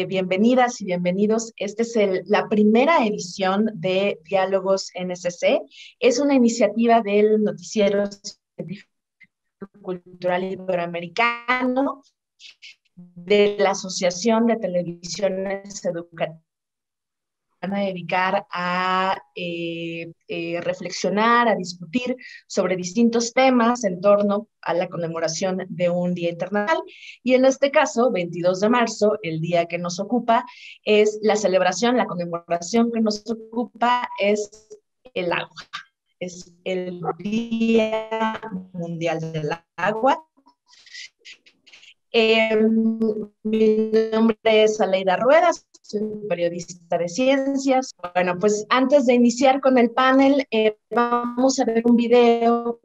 Bienvenidas y bienvenidos. Esta es la primera edición de Diálogos NSC. Es una iniciativa del Noticiero Científico Cultural Iberoamericano, de la Asociación de Televisiones Educativas. Van a dedicar a reflexionar, a discutir sobre distintos temas en torno a la conmemoración de un Día Internacional. Y en este caso, 22 de marzo, el día que nos ocupa, es la celebración, la conmemoración que nos ocupa es el agua. Es el Día Mundial del Agua. Mi nombre es Aleida Ruedas, soy periodista de ciencias. Bueno, pues antes de iniciar con el panel, vamos a ver un video.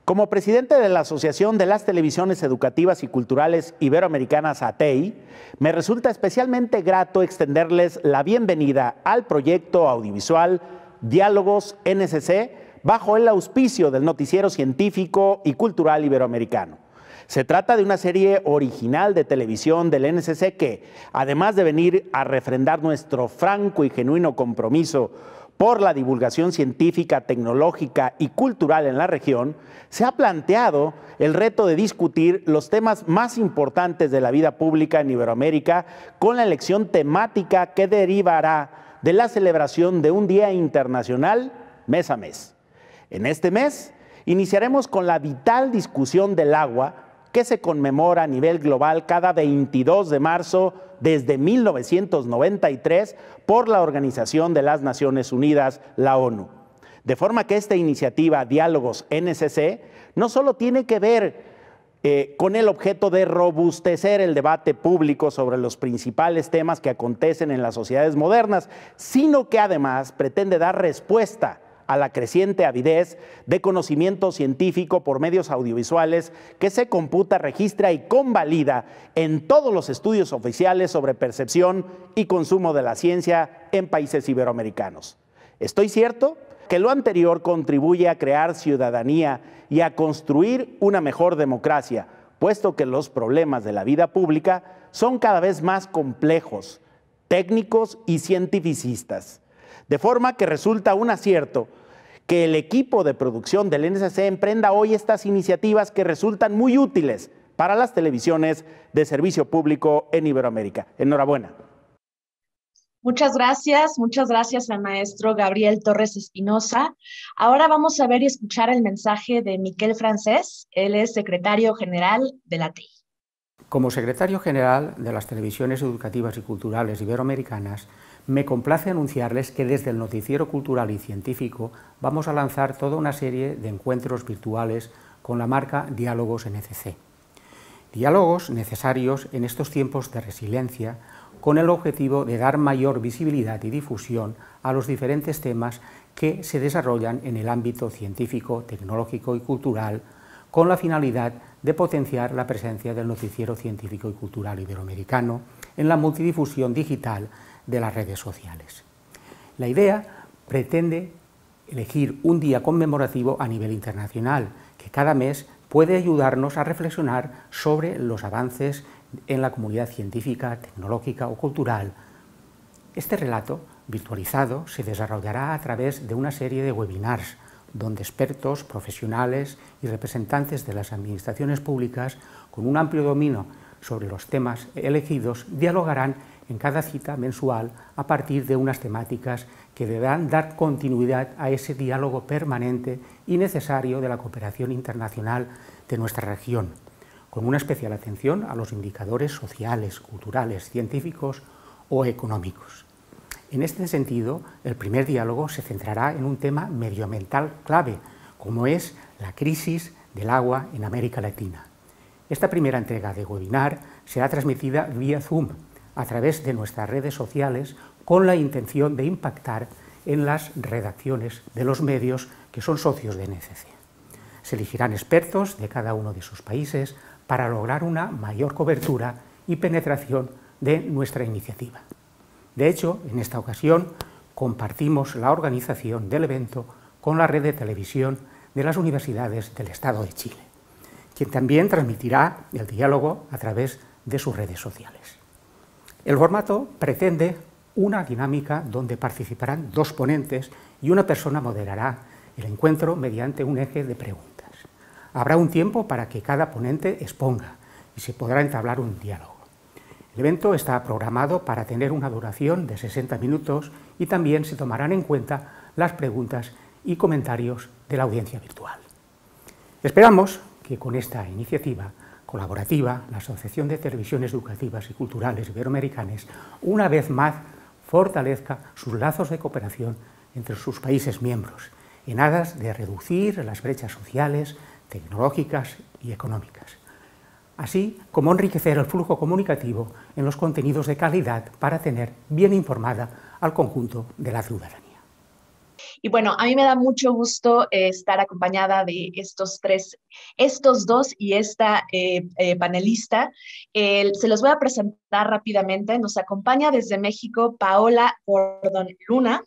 Como presidente de la Asociación de las Televisiones Educativas y Culturales Iberoamericanas, ATEI, me resulta especialmente grato extenderles la bienvenida al proyecto audiovisual Diálogos NSC bajo el auspicio del Noticiero Científico y Cultural Iberoamericano. Se trata de una serie original de televisión del NSC que, además de venir a refrendar nuestro franco y genuino compromiso por la divulgación científica, tecnológica y cultural en la región, se ha planteado el reto de discutir los temas más importantes de la vida pública en Iberoamérica con la elección temática que derivará de la celebración de un Día Internacional mes a mes. En este mes iniciaremos con la vital discusión del agua, que se conmemora a nivel global cada 22 de marzo desde 1993 por la Organización de las Naciones Unidas, la ONU. De forma que esta iniciativa Diálogos NSC no solo tiene que ver con el objeto de robustecer el debate público sobre los principales temas que acontecen en las sociedades modernas, sino que además pretende dar respuesta a la creciente avidez de conocimiento científico por medios audiovisuales que se computa, registra y convalida en todos los estudios oficiales sobre percepción y consumo de la ciencia en países iberoamericanos. ¿Estoy cierto? Que lo anterior contribuye a crear ciudadanía y a construir una mejor democracia, puesto que los problemas de la vida pública son cada vez más complejos, técnicos y cientificistas. De forma que resulta un acierto que el equipo de producción del NSC emprenda hoy estas iniciativas que resultan muy útiles para las televisiones de servicio público en Iberoamérica. Enhorabuena. Muchas gracias al maestro Gabriel Torres Espinosa. Ahora vamos a ver y escuchar el mensaje de Miquel Francés. Él es secretario general de la ATEI. Como secretario general de las televisiones educativas y culturales iberoamericanas, me complace anunciarles que desde el Noticiero Cultural y Científico vamos a lanzar toda una serie de encuentros virtuales con la marca Diálogos NSC. Diálogos necesarios en estos tiempos de resiliencia, con el objetivo de dar mayor visibilidad y difusión a los diferentes temas que se desarrollan en el ámbito científico, tecnológico y cultural, con la finalidad de potenciar la presencia del Noticiero Científico y Cultural Iberoamericano en la multidifusión digital de las redes sociales. La idea pretende elegir un día conmemorativo a nivel internacional, que cada mes puede ayudarnos a reflexionar sobre los avances en la comunidad científica, tecnológica o cultural. Este relato virtualizado se desarrollará a través de una serie de webinars, donde expertos, profesionales y representantes de las administraciones públicas, con un amplio dominio sobre los temas elegidos, dialogarán en cada cita mensual a partir de unas temáticas que deberán dar continuidad a ese diálogo permanente y necesario de la cooperación internacional de nuestra región, con una especial atención a los indicadores sociales, culturales, científicos o económicos. En este sentido, el primer diálogo se centrará en un tema medioambiental clave, como es la crisis del agua en América Latina. Esta primera entrega de webinar será transmitida vía Zoom, a través de nuestras redes sociales, con la intención de impactar en las redacciones de los medios que son socios de NSC. Se elegirán expertos de cada uno de sus países para lograr una mayor cobertura y penetración de nuestra iniciativa. De hecho, en esta ocasión compartimos la organización del evento con la red de televisión de las universidades del Estado de Chile, quien también transmitirá el diálogo a través de sus redes sociales. El formato pretende una dinámica donde participarán 2 ponentes y una persona moderará el encuentro mediante un eje de preguntas. Habrá un tiempo para que cada ponente exponga y se podrá entablar un diálogo. El evento está programado para tener una duración de 60 minutos y también se tomarán en cuenta las preguntas y comentarios de la audiencia virtual. Esperamos que con esta iniciativa colaborativa, la Asociación de Televisiones Educativas y Culturales Iberoamericanas una vez más fortalezca sus lazos de cooperación entre sus países miembros, en aras de reducir las brechas sociales, tecnológicas y económicas, así como enriquecer el flujo comunicativo en los contenidos de calidad para tener bien informada al conjunto de la ciudadanía. Y bueno, a mí me da mucho gusto estar acompañada de estos dos y esta panelista. Se los voy a presentar rápidamente. Nos acompaña desde México Paola Gordon Luna.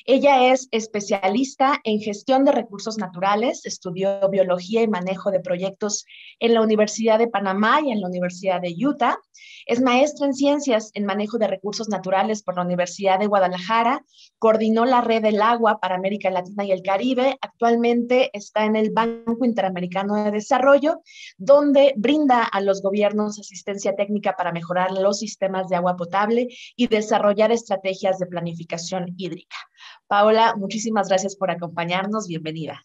Ella es especialista en gestión de recursos naturales, estudió biología y manejo de proyectos en la Universidad de Panamá y en la Universidad de Utah. Es maestra en ciencias en manejo de recursos naturales por la Universidad de Guadalajara, coordinó la red del agua para América Latina y el Caribe, actualmente está en el Banco Interamericano de Desarrollo, donde brinda a los gobiernos asistencia técnica para mejorar los sistemas de agua potable y desarrollar estrategias de planificación hídrica. Paola, muchísimas gracias por acompañarnos, bienvenida.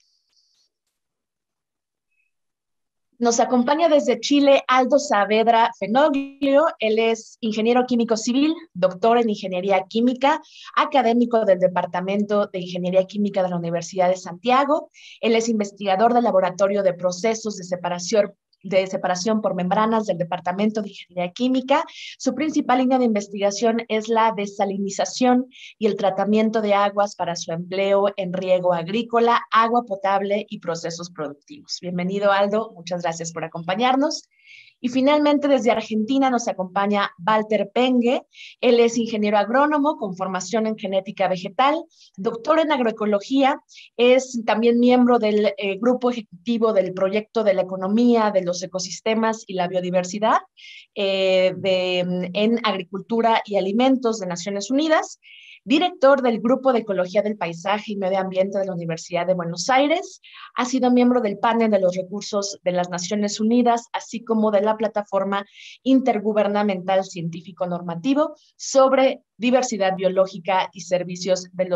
Nos acompaña desde Chile Aldo Saavedra Fenoglio. Él es ingeniero químico civil, doctor en ingeniería química, académico del Departamento de Ingeniería Química de la Universidad de Santiago. Él es investigador del Laboratorio de Procesos de separación por membranas del Departamento de Ingeniería Química. Su principal línea de investigación es la desalinización y el tratamiento de aguas para su empleo en riego agrícola, agua potable y procesos productivos. Bienvenido, Aldo. Muchas gracias por acompañarnos. Y finalmente, desde Argentina nos acompaña Walter Pengue. Él es ingeniero agrónomo con formación en genética vegetal, doctor en agroecología, es también miembro del grupo ejecutivo del proyecto de la economía, de los ecosistemas y la biodiversidad en agricultura y alimentos de Naciones Unidas, director del Grupo de Ecología del Paisaje y Medio Ambiente de la Universidad de Buenos Aires, ha sido miembro del panel de los recursos de las Naciones Unidas, así como de la plataforma intergubernamental científico-normativo sobre diversidad biológica y servicios de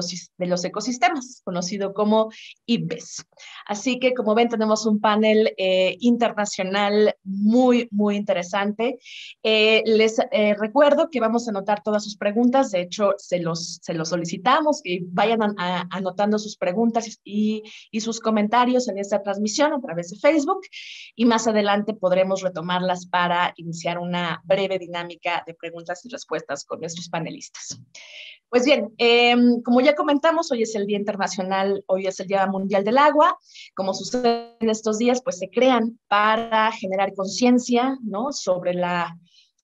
los ecosistemas, conocido como IPBES. Así que, como ven, tenemos un panel internacional muy, muy interesante. Les recuerdo que vamos a anotar todas sus preguntas, de hecho, se los solicitamos, que vayan anotando sus preguntas y sus comentarios en esta transmisión a través de Facebook, y más adelante podremos retomarlas para iniciar una breve dinámica de preguntas y respuestas con nuestros panelistas. Pues bien, como ya comentamos, hoy es el Día Internacional, hoy es el Día Mundial del Agua. Como sucede en estos días, pues se crean para generar conciencia, ¿no?, sobre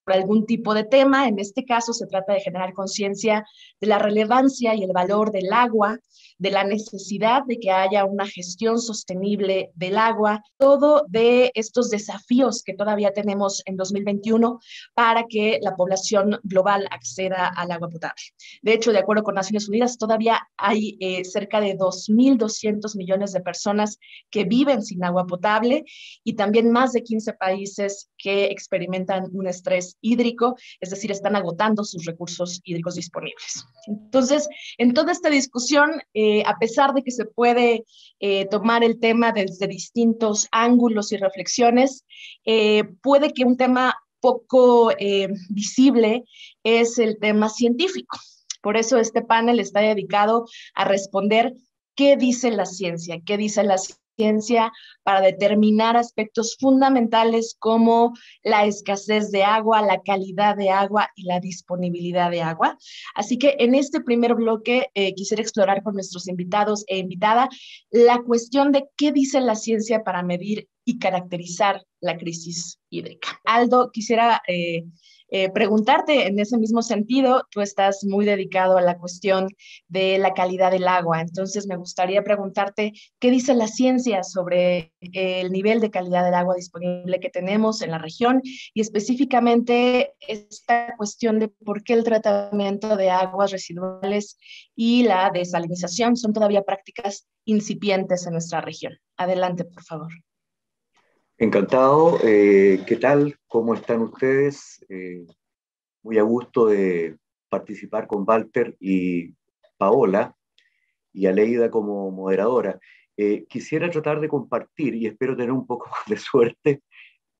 algún tipo de tema. En este caso se trata de generar conciencia de la relevancia y el valor del agua, de la necesidad de que haya una gestión sostenible del agua, todo de estos desafíos que todavía tenemos en 2021 para que la población global acceda al agua potable. De hecho, de acuerdo con Naciones Unidas, todavía hay cerca de 2.200 millones de personas que viven sin agua potable y también más de 15 países que experimentan un estrés hídrico, es decir, están agotando sus recursos hídricos disponibles. Entonces, en toda esta discusión, a pesar de que se puede tomar el tema desde distintos ángulos y reflexiones, puede que un tema poco visible es el tema científico. Por eso este panel está dedicado a responder qué dice la ciencia, qué dice la ciencia para determinar aspectos fundamentales como la escasez de agua, la calidad de agua y la disponibilidad de agua. Así que en este primer bloque quisiera explorar con nuestros invitados e invitada la cuestión de qué dice la ciencia para medir y caracterizar la crisis hídrica. Aldo, quisiera Preguntarte en ese mismo sentido, tú estás muy dedicado a la cuestión de la calidad del agua, entonces me gustaría preguntarte qué dice la ciencia sobre el nivel de calidad del agua disponible que tenemos en la región y específicamente esta cuestión de por qué el tratamiento de aguas residuales y la desalinización son todavía prácticas incipientes en nuestra región. Adelante, por favor. Encantado. ¿Qué tal? ¿Cómo están ustedes? Muy a gusto de participar con Walter y Paola y Aleida como moderadora. Quisiera tratar de compartir y espero tener un poco más de suerte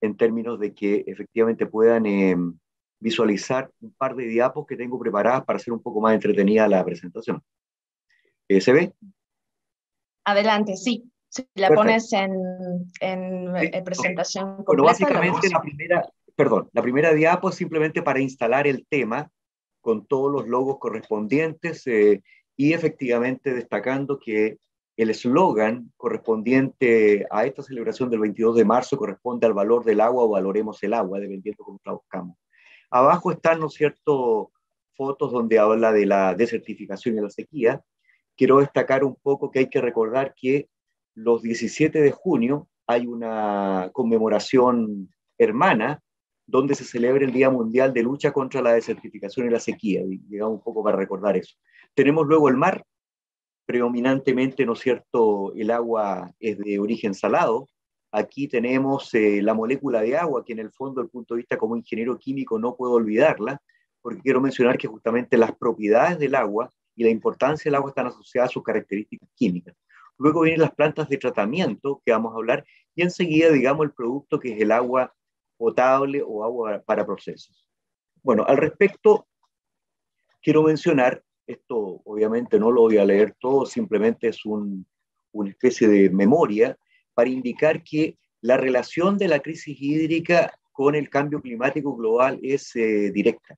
en términos de que efectivamente puedan visualizar un par de diapos que tengo preparadas para hacer un poco más entretenida la presentación. ¿Se ve? Adelante, sí. Si la Perfecto. pones en Sí. presentación Bueno, completa, la básicamente vemos. la primera diapo es simplemente para instalar el tema con todos los logos correspondientes y efectivamente destacando que el eslogan correspondiente a esta celebración del 22 de marzo corresponde al valor del agua o valoremos el agua, dependiendo cómo traduzcamos. Abajo están, ¿no es cierto?, fotos donde habla de la desertificación y la sequía. Quiero destacar un poco que hay que recordar que los 17 de junio hay una conmemoración hermana donde se celebra el Día Mundial de Lucha contra la Desertificación y la Sequía, y digamos un poco para recordar eso. Tenemos luego el mar, predominantemente, ¿no es cierto?, el agua es de origen salado. Aquí tenemos la molécula de agua, que en el fondo, desde el punto de vista como ingeniero químico, no puedo olvidarla, porque quiero mencionar que justamente las propiedades del agua y la importancia del agua están asociadas a sus características químicas. Luego vienen las plantas de tratamiento, que vamos a hablar, y enseguida, digamos, el producto que es el agua potable o agua para procesos. Bueno, al respecto, quiero mencionar, esto obviamente no lo voy a leer todo, simplemente es una especie de memoria para indicar que la relación de la crisis hídrica con el cambio climático global es directa.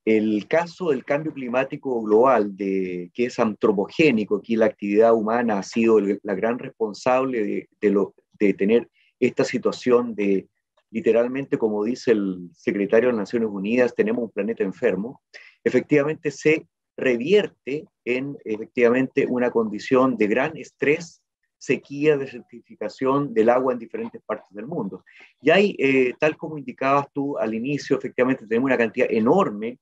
El caso del cambio climático global, que es antropogénico, aquí la actividad humana ha sido la gran responsable de tener esta situación de, literalmente, como dice el secretario de las Naciones Unidas, tenemos un planeta enfermo, efectivamente se revierte en efectivamente una condición de gran estrés, sequía, desertificación del agua en diferentes partes del mundo. Y hay, tal como indicabas tú al inicio, efectivamente tenemos una cantidad enorme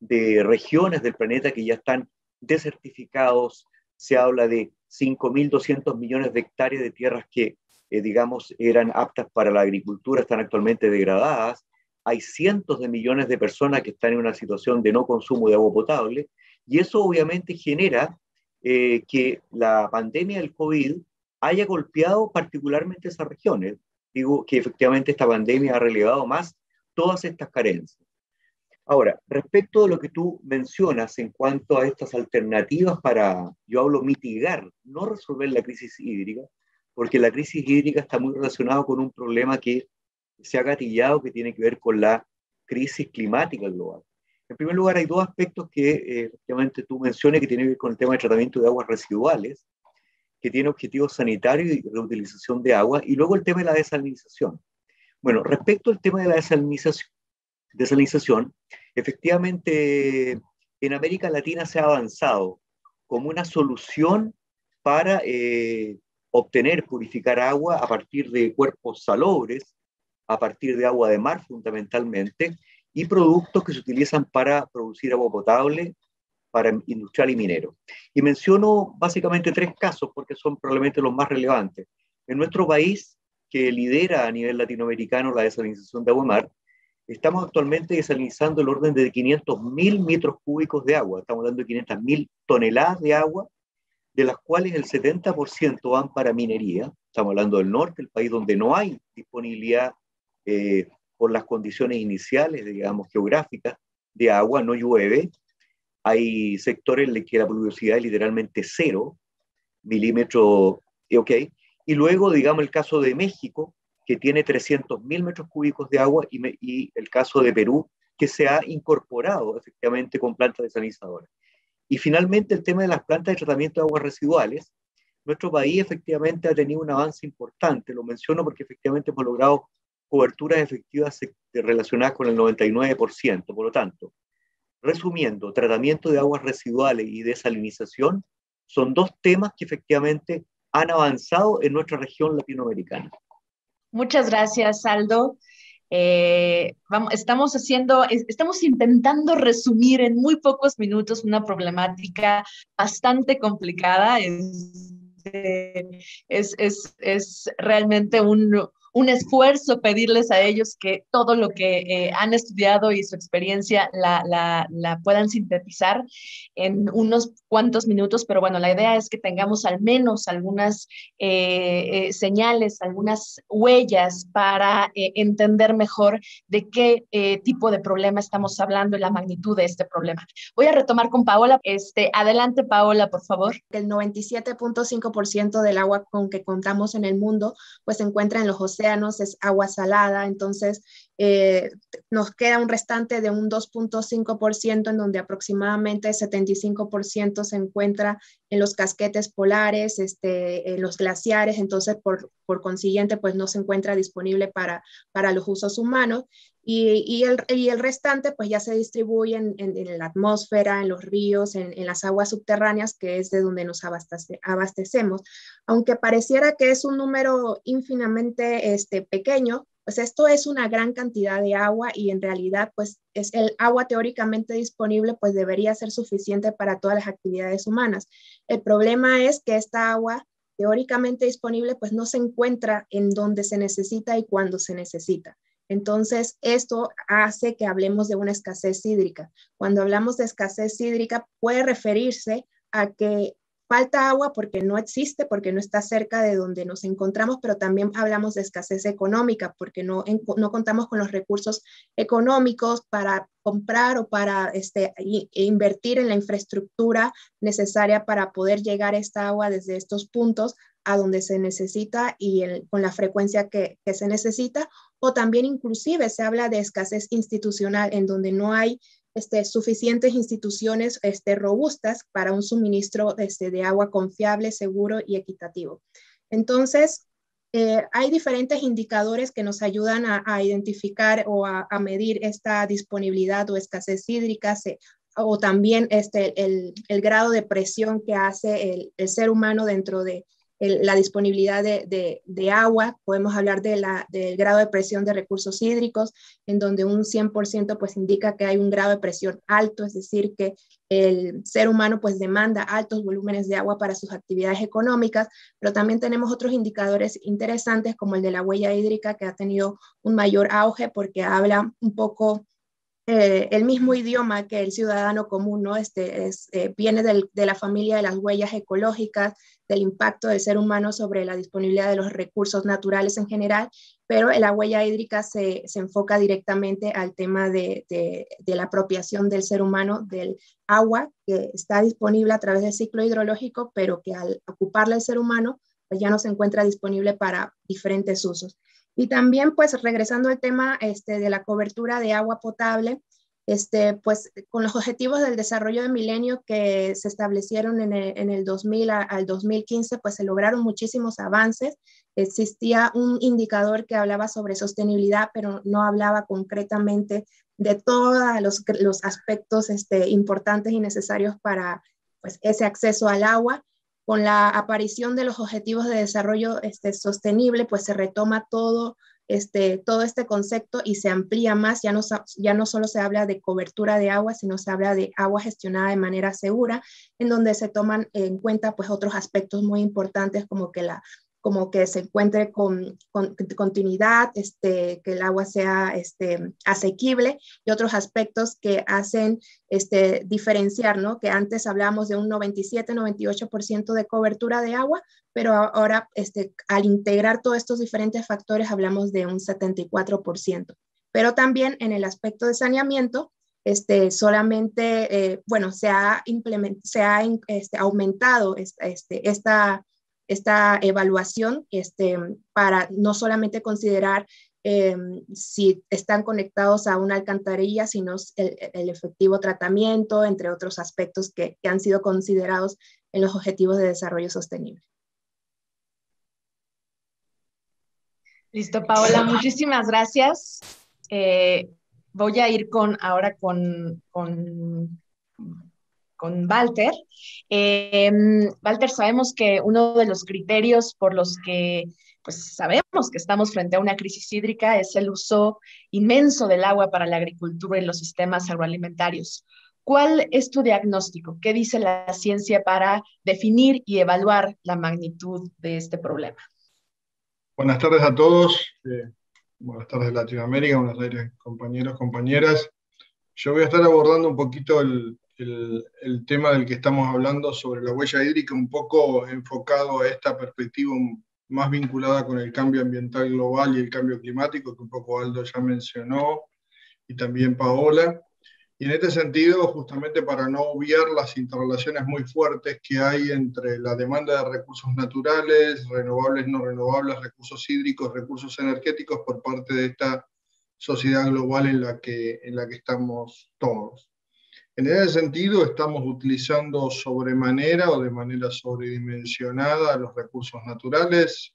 de regiones del planeta que ya están desertificados. Se habla de 5.200 millones de hectáreas de tierras que, digamos, eran aptas para la agricultura, están actualmente degradadas. Hay cientos de millones de personas que están en una situación de no consumo de agua potable, y eso obviamente genera que la pandemia del COVID haya golpeado particularmente esas regiones. Digo que efectivamente esta pandemia ha relevado más todas estas carencias. Ahora, respecto de lo que tú mencionas en cuanto a estas alternativas para, yo hablo mitigar, no resolver la crisis hídrica, porque la crisis hídrica está muy relacionada con un problema que se ha gatillado, que tiene que ver con la crisis climática global. En primer lugar, hay dos aspectos que efectivamente tú mencionas que tienen que ver con el tema de tratamiento de aguas residuales, que tiene objetivos sanitarios y reutilización de agua, y luego el tema de la desalinización. Bueno, respecto al tema de la desalinización, efectivamente en América Latina se ha avanzado como una solución para obtener, purificar agua a partir de cuerpos salobres, a partir de agua de mar fundamentalmente, y productos que se utilizan para producir agua potable para industrial y minero. Y menciono básicamente tres casos porque son probablemente los más relevantes. En nuestro país, que lidera a nivel latinoamericano la desalinización de agua de mar, estamos actualmente desalinizando el orden de 500.000 metros cúbicos de agua. Estamos hablando de 500.000 toneladas de agua, de las cuales el 70% van para minería. Estamos hablando del norte, el país donde no hay disponibilidad por las condiciones iniciales, digamos, geográficas de agua, no llueve. Hay sectores en los que la pluviosidad es literalmente 0 milímetros, ok. Y luego, digamos, el caso de México, que tiene 300.000 metros cúbicos de agua, y el caso de Perú, que se ha incorporado efectivamente con plantas desalinizadoras. Y finalmente el tema de las plantas de tratamiento de aguas residuales. Nuestro país efectivamente ha tenido un avance importante, lo menciono porque efectivamente hemos logrado coberturas efectivas relacionadas con el 99%. Por lo tanto, resumiendo, tratamiento de aguas residuales y desalinización son dos temas que efectivamente han avanzado en nuestra región latinoamericana. Muchas gracias, Aldo. Estamos intentando resumir en muy pocos minutos una problemática bastante complicada. Es realmente un esfuerzo pedirles a ellos que todo lo que han estudiado y su experiencia la puedan sintetizar en unos cuantos minutos, pero bueno, la idea es que tengamos al menos algunas señales, algunas huellas para entender mejor de qué tipo de problema estamos hablando y la magnitud de este problema. Voy a retomar con Paola. Adelante, Paola, por favor. El 97.5% del agua con que contamos en el mundo pues se encuentra en los océanos, es agua salada, entonces nos queda un restante de un 2.5% en donde aproximadamente 75% se encuentra en los casquetes polares, en los glaciares, entonces por consiguiente pues no se encuentra disponible para los usos humanos. Y el restante pues ya se distribuye en la atmósfera, en los ríos, en las aguas subterráneas, que es de donde nos abastecemos. Aunque pareciera que es un número ínfimamente pequeño, pues esto es una gran cantidad de agua y en realidad pues es el agua teóricamente disponible pues debería ser suficiente para todas las actividades humanas. El problema es que esta agua teóricamente disponible pues no se encuentra en donde se necesita y cuando se necesita. Entonces, esto hace que hablemos de una escasez hídrica. Cuando hablamos de escasez hídrica, puede referirse a que falta agua porque no existe, porque no está cerca de donde nos encontramos, pero también hablamos de escasez económica porque no contamos con los recursos económicos para comprar o para invertir en la infraestructura necesaria para poder llegar esta agua desde estos puntos a donde se necesita y con la frecuencia que se necesita, o también inclusive se habla de escasez institucional en donde no hay suficientes instituciones robustas para un suministro de agua confiable, seguro y equitativo. Entonces, hay diferentes indicadores que nos ayudan a identificar o a medir esta disponibilidad o escasez hídrica, o también el grado de presión que hace el ser humano dentro de la disponibilidad de agua. Podemos hablar del grado de presión de recursos hídricos, en donde un 100% pues indica que hay un grado de presión alto, es decir, que el ser humano pues demanda altos volúmenes de agua para sus actividades económicas, pero también tenemos otros indicadores interesantes como el de la huella hídrica, que ha tenido un mayor auge porque habla un poco el mismo idioma que el ciudadano común, ¿no? Viene de la familia de las huellas ecológicas, del impacto del ser humano sobre la disponibilidad de los recursos naturales en general, pero la huella hídrica se enfoca directamente al tema de la apropiación del ser humano del agua que está disponible a través del ciclo hidrológico, pero que al ocuparla el ser humano, pues ya no se encuentra disponible para diferentes usos. Y también, pues, regresando al tema de la cobertura de agua potable, pues, con los objetivos del desarrollo del milenio que se establecieron en el 2000 al 2015, pues se lograron muchísimos avances. Existía un indicador que hablaba sobre sostenibilidad, pero no hablaba concretamente de todos los aspectos importantes y necesarios para pues, ese acceso al agua. Con la aparición de los objetivos de desarrollo sostenible, pues se retoma todo este concepto y se amplía más. Ya no solo se habla de cobertura de agua, sino se habla de agua gestionada de manera segura, en donde se toman en cuenta pues, otros aspectos muy importantes como que se encuentre con continuidad, que el agua sea asequible y otros aspectos que hacen diferenciar, ¿no? Que antes hablábamos de un 97-98% de cobertura de agua, pero ahora al integrar todos estos diferentes factores hablamos de un 74%. Pero también en el aspecto de saneamiento, solamente, se ha aumentado esta evaluación para no solamente considerar si están conectados a una alcantarilla, sino el efectivo tratamiento, entre otros aspectos que han sido considerados en los Objetivos de Desarrollo Sostenible. Listo, Paola, muchísimas gracias. Voy a ir ahora con Walter. Walter, sabemos que uno de los criterios por los que pues, sabemos que estamos frente a una crisis hídrica es el uso inmenso del agua para la agricultura y los sistemas agroalimentarios. ¿Cuál es tu diagnóstico? ¿Qué dice la ciencia para definir y evaluar la magnitud de este problema? Buenas tardes a todos. Buenas tardes Latinoamérica, buenas tardes compañeros, compañeras. Yo voy a estar abordando un poquito el tema del que estamos hablando sobre la huella hídrica, un poco enfocado a esta perspectiva más vinculada con el cambio ambiental global y el cambio climático, que un poco Aldo ya mencionó, y también Paola. Y en este sentido, justamente para no obviar las interrelaciones muy fuertes que hay entre la demanda de recursos naturales, renovables, no renovables, recursos hídricos, recursos energéticos por parte de esta sociedad global en la que estamos todos. En ese sentido, estamos utilizando sobremanera o de manera sobredimensionada los recursos naturales.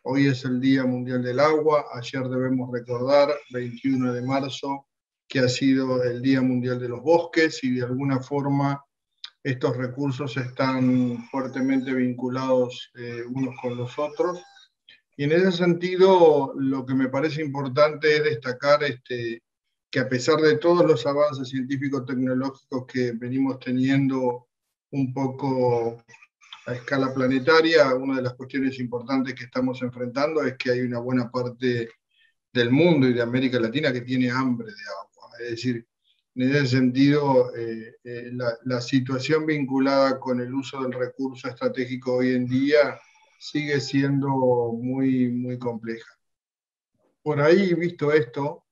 Hoy es el Día Mundial del Agua, ayer debemos recordar, 21 de marzo, que ha sido el Día Mundial de los Bosques, y de alguna forma estos recursos están fuertemente vinculados unos con los otros. Y en ese sentido, lo que me parece importante es destacar que a pesar de todos los avances científico-tecnológicos que venimos teniendo un poco a escala planetaria, una de las cuestiones importantes que estamos enfrentando es que hay una buena parte del mundo y de América Latina que tiene hambre de agua. Es decir, en ese sentido, la situación vinculada con el uso del recurso estratégico hoy en día sigue siendo muy, muy compleja. Por ahí, visto esto,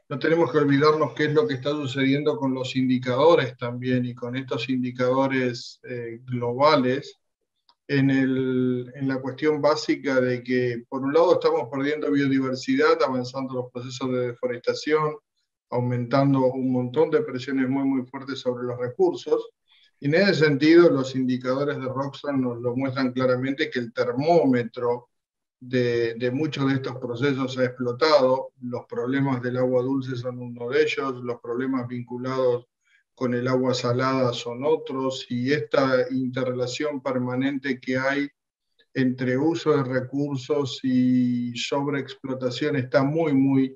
no tenemos que olvidarnos qué es lo que está sucediendo con los indicadores también, y con estos indicadores globales, en la cuestión básica de que, por un lado, estamos perdiendo biodiversidad, avanzando los procesos de deforestación, aumentando un montón de presiones muy, muy fuertes sobre los recursos. Y en ese sentido, los indicadores de Rockström nos lo muestran claramente, que el termómetro de muchos de estos procesos ha explotado. Los problemas del agua dulce son uno de ellos, los problemas vinculados con el agua salada son otros, y esta interrelación permanente que hay entre uso de recursos y sobreexplotación está muy, muy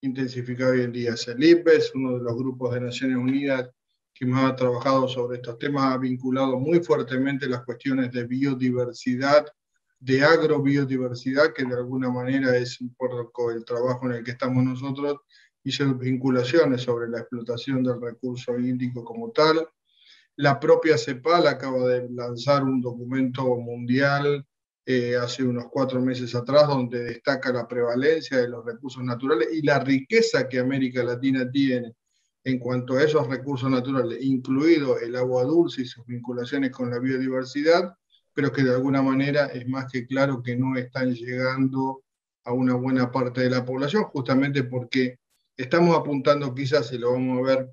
intensificada hoy en día. CELIP es uno de los grupos de Naciones Unidas que más ha trabajado sobre estos temas, ha vinculado muy fuertemente las cuestiones de biodiversidad, de agrobiodiversidad, que de alguna manera es un poco el trabajo en el que estamos nosotros, y sus vinculaciones sobre la explotación del recurso hídrico como tal. La propia CEPAL acaba de lanzar un documento mundial hace unos 4 meses atrás, donde destaca la prevalencia de los recursos naturales y la riqueza que América Latina tiene en cuanto a esos recursos naturales, incluido el agua dulce y sus vinculaciones con la biodiversidad, pero que de alguna manera es más que claro que no están llegando a una buena parte de la población, justamente porque estamos apuntando, quizás, y lo vamos a ver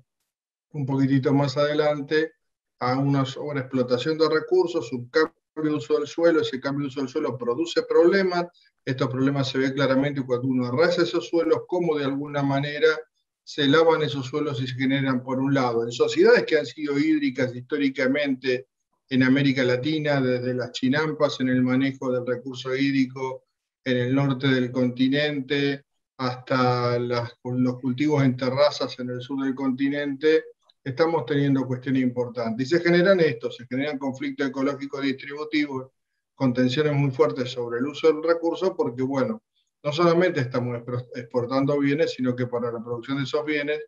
un poquitito más adelante, a una sobreexplotación de recursos, un cambio de uso del suelo. Ese cambio de uso del suelo produce problemas. Estos problemas se ven claramente cuando uno arrasa esos suelos, cómo de alguna manera se lavan esos suelos y se generan, por un lado, en sociedades que han sido hídricas históricamente en América Latina, desde las chinampas en el manejo del recurso hídrico en el norte del continente, hasta los cultivos en terrazas en el sur del continente, estamos teniendo cuestiones importantes. Y se generan conflictos ecológicos distributivos, con tensiones muy fuertes sobre el uso del recurso, porque, bueno, no solamente estamos exportando bienes, sino que para la producción de esos bienes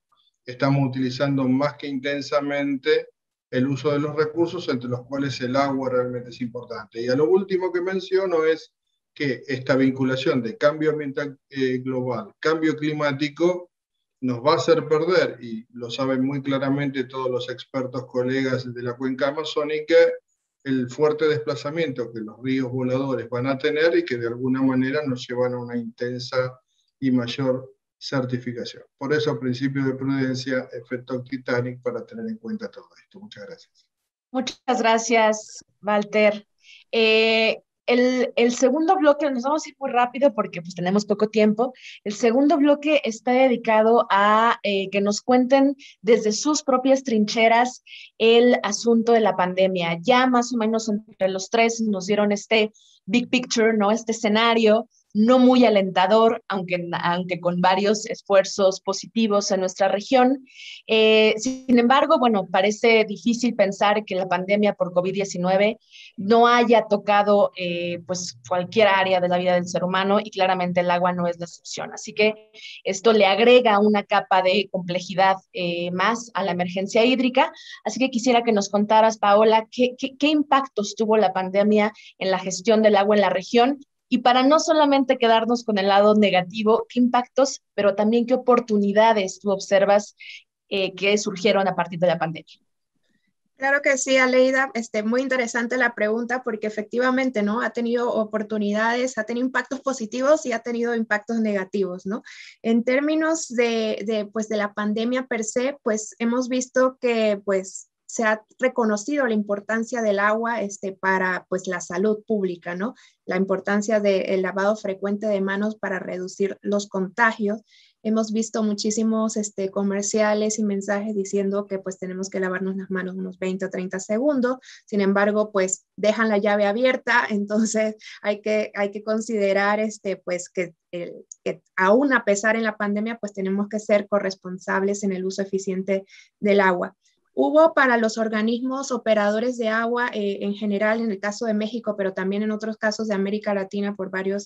estamos utilizando más que intensamente el uso de los recursos, entre los cuales el agua realmente es importante. Y a lo último que menciono es que esta vinculación de cambio ambiental global, cambio climático, nos va a hacer perder, y lo saben muy claramente todos los expertos colegas de la cuenca amazónica, el fuerte desplazamiento que los ríos voladores van a tener, y que de alguna manera nos llevan a una intensa y mayor certificación. Por eso, principio de prudencia, efecto Titanic, para tener en cuenta todo esto. Muchas gracias. Muchas gracias, Walter. El segundo bloque, nos vamos a ir muy rápido porque pues tenemos poco tiempo. El segundo bloque está dedicado a que nos cuenten desde sus propias trincheras el asunto de la pandemia. Ya más o menos entre los tres nos dieron este big picture, ¿no? Este escenario no muy alentador, aunque con varios esfuerzos positivos en nuestra región. Sin embargo, bueno, parece difícil pensar que la pandemia por COVID-19 no haya tocado pues cualquier área de la vida del ser humano y claramente el agua no es la excepción. Así que esto le agrega una capa de complejidad más a la emergencia hídrica. Así que quisiera que nos contaras, Paola, qué impactos tuvo la pandemia en la gestión del agua en la región y para no solamente quedarnos con el lado negativo, qué impactos, pero también qué oportunidades tú observas que surgieron a partir de la pandemia. Claro que sí, Aleida, muy interesante la pregunta porque efectivamente, ¿no? Ha tenido oportunidades, ha tenido impactos positivos y ha tenido impactos negativos, ¿no? En términos pues, de la pandemia per se, pues hemos visto que pues se ha reconocido la importancia del agua para pues, la salud pública, ¿no? La importancia del lavado frecuente de manos para reducir los contagios. Hemos visto muchísimos comerciales y mensajes diciendo que pues tenemos que lavarnos las manos unos 20 o 30 segundos. Sin embargo, pues dejan la llave abierta, entonces hay que considerar pues que aún a pesar en la pandemia, pues tenemos que ser corresponsables en el uso eficiente del agua. Hubo para los organismos operadores de agua, en general en el caso de México, pero también en otros casos de América Latina por varios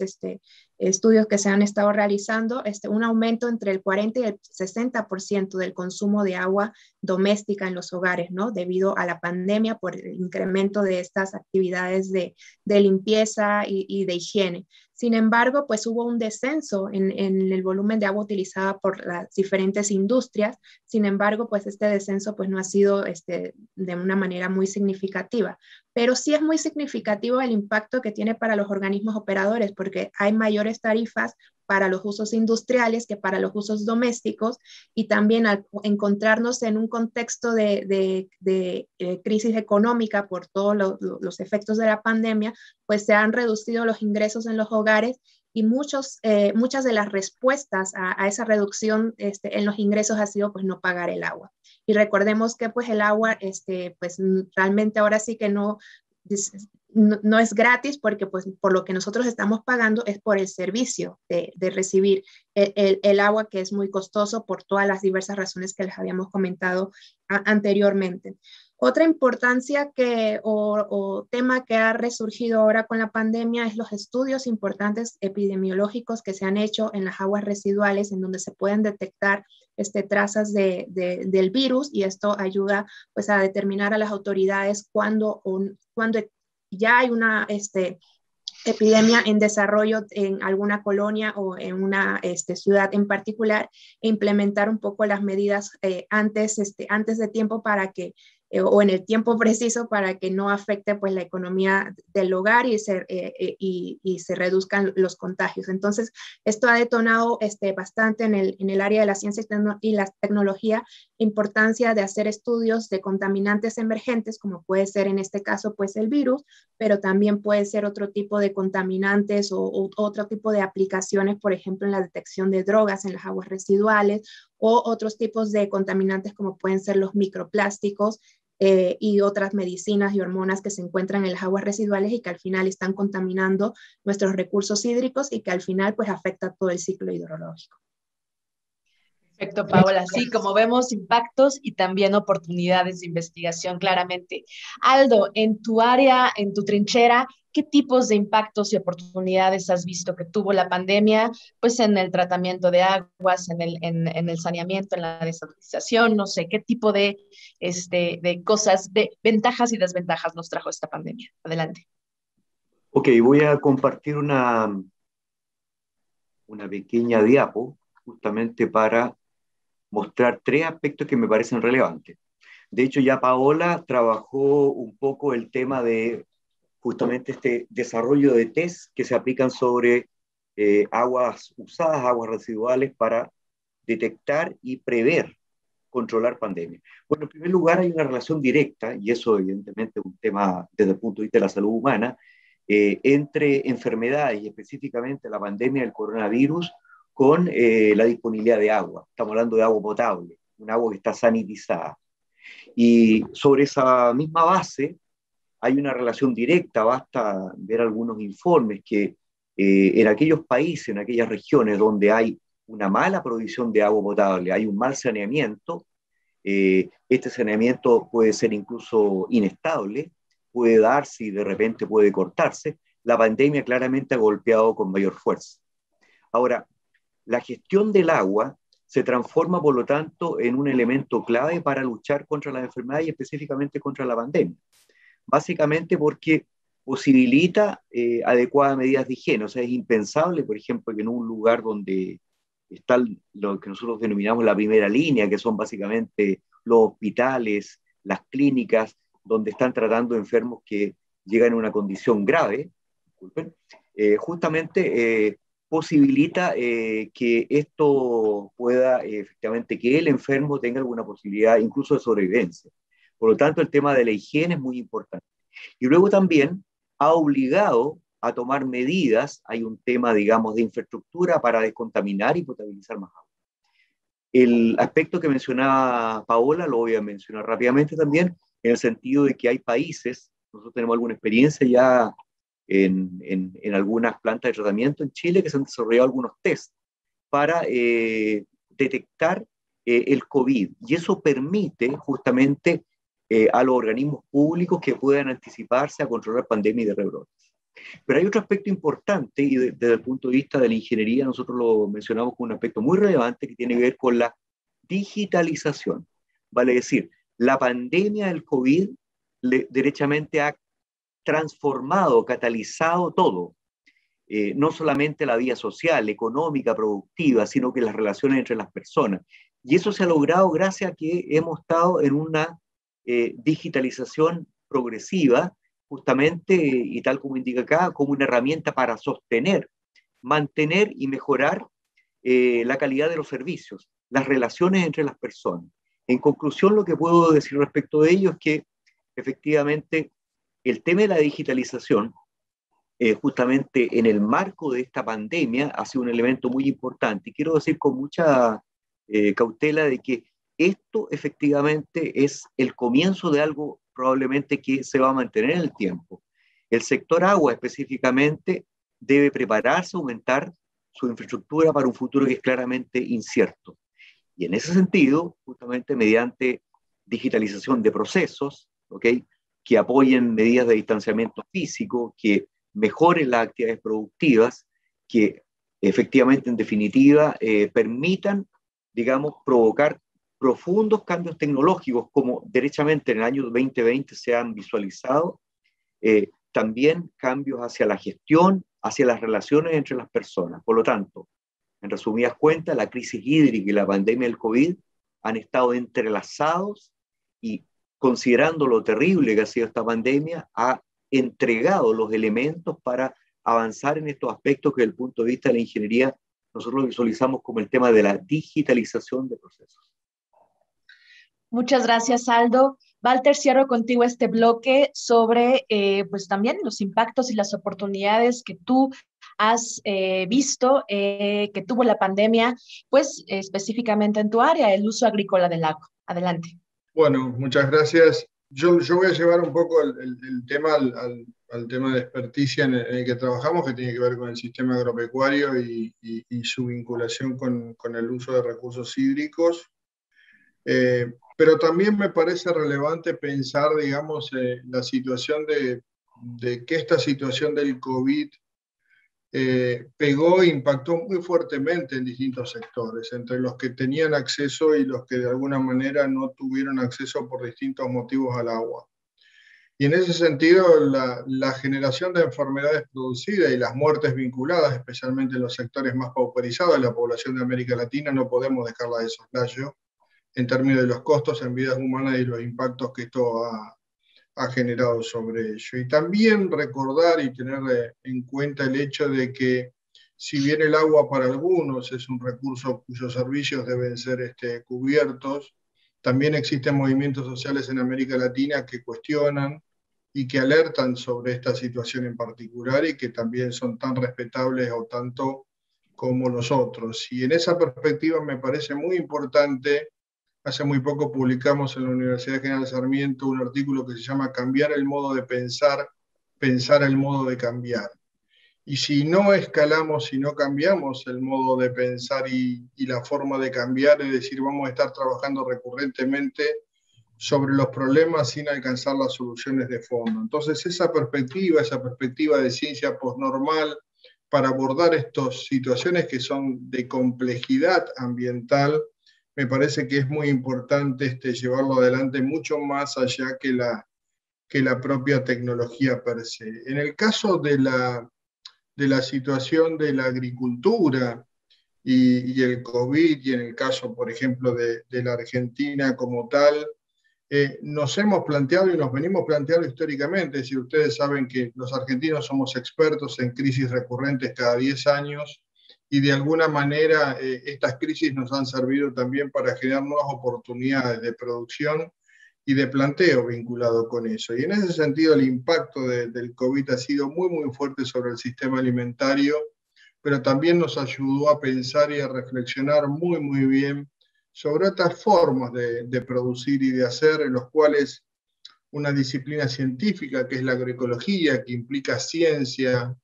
estudios que se han estado realizando, un aumento entre el 40 y el 60% del consumo de agua doméstica en los hogares, ¿no? Debido a la pandemia por el incremento de estas actividades de limpieza y de higiene. Sin embargo, pues hubo un descenso en el volumen de agua utilizada por las diferentes industrias. Sin embargo, pues este descenso pues no ha sido de una manera muy significativa. Pero sí es muy significativo el impacto que tiene para los organismos operadores porque hay mayores tarifas para los usos industriales que para los usos domésticos y también al encontrarnos en un contexto de crisis económica por todos los efectos de la pandemia, pues se han reducido los ingresos en los hogares y muchas de las respuestas a esa reducción en los ingresos ha sido pues no pagar el agua. Y recordemos que pues el agua pues realmente ahora sí que no es gratis porque pues por lo que nosotros estamos pagando es por el servicio de recibir el agua que es muy costoso por todas las diversas razones que les habíamos comentado anteriormente. Otra importancia o tema que ha resurgido ahora con la pandemia es los estudios importantes epidemiológicos que se han hecho en las aguas residuales en donde se pueden detectar trazas del virus y esto ayuda pues a determinar a las autoridades cuando ya hay una epidemia en desarrollo en alguna colonia o en una ciudad en particular e implementar un poco las medidas antes de tiempo para que o en el tiempo preciso para que no afecte pues la economía del hogar y se reduzcan los contagios. Entonces, esto ha detonado bastante en el área de la ciencia y la tecnología, importancia de hacer estudios de contaminantes emergentes, como puede ser en este caso pues el virus, pero también puede ser otro tipo de contaminantes o otro tipo de aplicaciones, por ejemplo, en la detección de drogas en las aguas residuales o otros tipos de contaminantes como pueden ser los microplásticos y otras medicinas y hormonas que se encuentran en las aguas residuales y que al final están contaminando nuestros recursos hídricos y que al final pues afecta todo el ciclo hidrológico. Perfecto, Paola. Sí, como vemos, impactos y también oportunidades de investigación, claramente. Aldo, en tu área, en tu trinchera, ¿qué tipos de impactos y oportunidades has visto que tuvo la pandemia? Pues en el tratamiento de aguas, en el saneamiento, en la desalinización, no sé, ¿qué tipo de cosas, de ventajas y desventajas nos trajo esta pandemia? Adelante. Ok, voy a compartir una pequeña diapo justamente para mostrar tres aspectos que me parecen relevantes. De hecho, ya Paola trabajó un poco el tema de justamente este desarrollo de test que se aplican sobre aguas usadas, aguas residuales, para detectar y prever, controlar pandemias. Bueno, en primer lugar hay una relación directa, y eso evidentemente es un tema desde el punto de vista de la salud humana, entre enfermedades y específicamente la pandemia del coronavirus con la disponibilidad de agua. Estamos hablando de agua potable, un agua que está sanitizada. Y sobre esa misma base hay una relación directa, basta ver algunos informes que en aquellos países, en aquellas regiones donde hay una mala provisión de agua potable, hay un mal saneamiento, este saneamiento puede ser incluso inestable, puede darse y de repente puede cortarse. La pandemia claramente ha golpeado con mayor fuerza. Ahora, la gestión del agua se transforma, por lo tanto, en un elemento clave para luchar contra las enfermedades y específicamente contra la pandemia. Básicamente porque posibilita adecuadas medidas de higiene. O sea, es impensable, por ejemplo, que en un lugar donde está lo que nosotros denominamos la primera línea, que son básicamente los hospitales, las clínicas, donde están tratando enfermos que llegan en una condición grave, disculpen, justamente posibilita que esto pueda, efectivamente, que el enfermo tenga alguna posibilidad incluso de sobrevivencia. Por lo tanto, el tema de la higiene es muy importante. Y luego también ha obligado a tomar medidas, hay un tema, digamos, de infraestructura para descontaminar y potabilizar más agua. El aspecto que mencionaba Paola, lo voy a mencionar rápidamente también, en el sentido de que hay países, nosotros tenemos alguna experiencia ya en algunas plantas de tratamiento en Chile, que se han desarrollado algunos test para detectar el COVID, y eso permite justamente a los organismos públicos que puedan anticiparse a controlar pandemias y de rebrotes. Pero hay otro aspecto importante, y desde el punto de vista de la ingeniería nosotros lo mencionamos como un aspecto muy relevante que tiene que ver con la digitalización. Vale decir, la pandemia del COVID derechamente ha transformado, catalizado todo. No solamente la vida social, económica, productiva, sino que las relaciones entre las personas. Y eso se ha logrado gracias a que hemos estado en una digitalización progresiva, justamente, y tal como indica acá, como una herramienta para sostener, mantener y mejorar la calidad de los servicios, las relaciones entre las personas. En conclusión, lo que puedo decir respecto de ello es que efectivamente el tema de la digitalización, justamente en el marco de esta pandemia, ha sido un elemento muy importante. Y quiero decir con mucha cautela de que esto efectivamente es el comienzo de algo probablemente que se va a mantener en el tiempo. El sector agua específicamente debe prepararse, aumentar su infraestructura para un futuro que es claramente incierto. Y en ese sentido, justamente mediante digitalización de procesos, ¿okay?, que apoyen medidas de distanciamiento físico, que mejoren las actividades productivas, que efectivamente, en definitiva, permitan, digamos, provocar profundos cambios tecnológicos, como derechamente en el año 2020 se han visualizado, también cambios hacia la gestión, hacia las relaciones entre las personas. Por lo tanto, en resumidas cuentas, la crisis hídrica y la pandemia del COVID han estado entrelazados y, considerando lo terrible que ha sido esta pandemia, ha entregado los elementos para avanzar en estos aspectos que desde el punto de vista de la ingeniería nosotros visualizamos como el tema de la digitalización de procesos. Muchas gracias, Aldo. Walter, cierro contigo este bloque sobre pues también los impactos y las oportunidades que tú has visto que tuvo la pandemia, pues específicamente en tu área, el uso agrícola del agua. Adelante. Bueno, muchas gracias. Yo voy a llevar un poco el tema al tema de experticia en el que trabajamos, que tiene que ver con el sistema agropecuario y su vinculación con el uso de recursos hídricos. Pero también me parece relevante pensar, digamos, la situación de que esta situación del COVID pegó e impactó muy fuertemente en distintos sectores, entre los que tenían acceso y los que de alguna manera no tuvieron acceso por distintos motivos al agua. Y en ese sentido, la generación de enfermedades producidas y las muertes vinculadas, especialmente en los sectores más pauperizados de la población de América Latina, no podemos dejarla de soslayo en términos de los costos en vidas humanas y los impactos que esto ha generado sobre ello. Y también recordar y tener en cuenta el hecho de que, si bien el agua para algunos es un recurso cuyos servicios deben ser cubiertos, también existen movimientos sociales en América Latina que cuestionan y que alertan sobre esta situación en particular y que también son tan respetables o tanto como nosotros. Y en esa perspectiva me parece muy importante. Hace muy poco publicamos en la Universidad General Sarmiento un artículo que se llama Cambiar el modo de pensar, pensar el modo de cambiar. Y si no escalamos, si no cambiamos el modo de pensar y la forma de cambiar, es decir, vamos a estar trabajando recurrentemente sobre los problemas sin alcanzar las soluciones de fondo. Entonces, esa perspectiva de ciencia postnormal para abordar estas situaciones que son de complejidad ambiental, me parece que es muy importante llevarlo adelante mucho más allá que la propia tecnología per se. En el caso de la situación de la agricultura y el COVID, y en el caso, por ejemplo, de la Argentina como tal, nos hemos planteado y nos venimos planteando históricamente. Si ustedes saben que los argentinos somos expertos en crisis recurrentes cada 10 años, y de alguna manera estas crisis nos han servido también para generar nuevas oportunidades de producción y de planteo vinculado con eso. Y en ese sentido el impacto del COVID ha sido muy, muy fuerte sobre el sistema alimentario, pero también nos ayudó a pensar y a reflexionar muy, muy bien sobre otras formas de producir y de hacer, en los cuales una disciplina científica, que es la agroecología, que implica ciencia,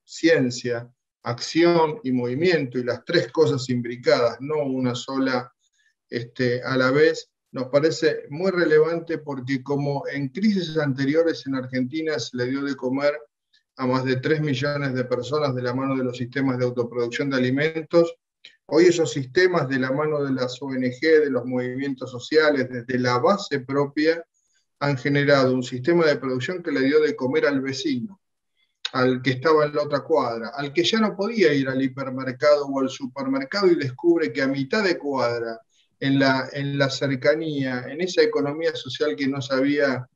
acción y movimiento, y las tres cosas imbricadas, no una sola a la vez, nos parece muy relevante porque como en crisis anteriores en Argentina se le dio de comer a más de 3 millones de personas de la mano de los sistemas de autoproducción de alimentos, hoy esos sistemas de la mano de las ONG, de los movimientos sociales, desde la base propia, han generado un sistema de producción que le dio de comer al vecino, al que estaba en la otra cuadra, al que ya no podía ir al hipermercado o al supermercado y descubre que a mitad de cuadra, en la cercanía, en esa economía social que no se había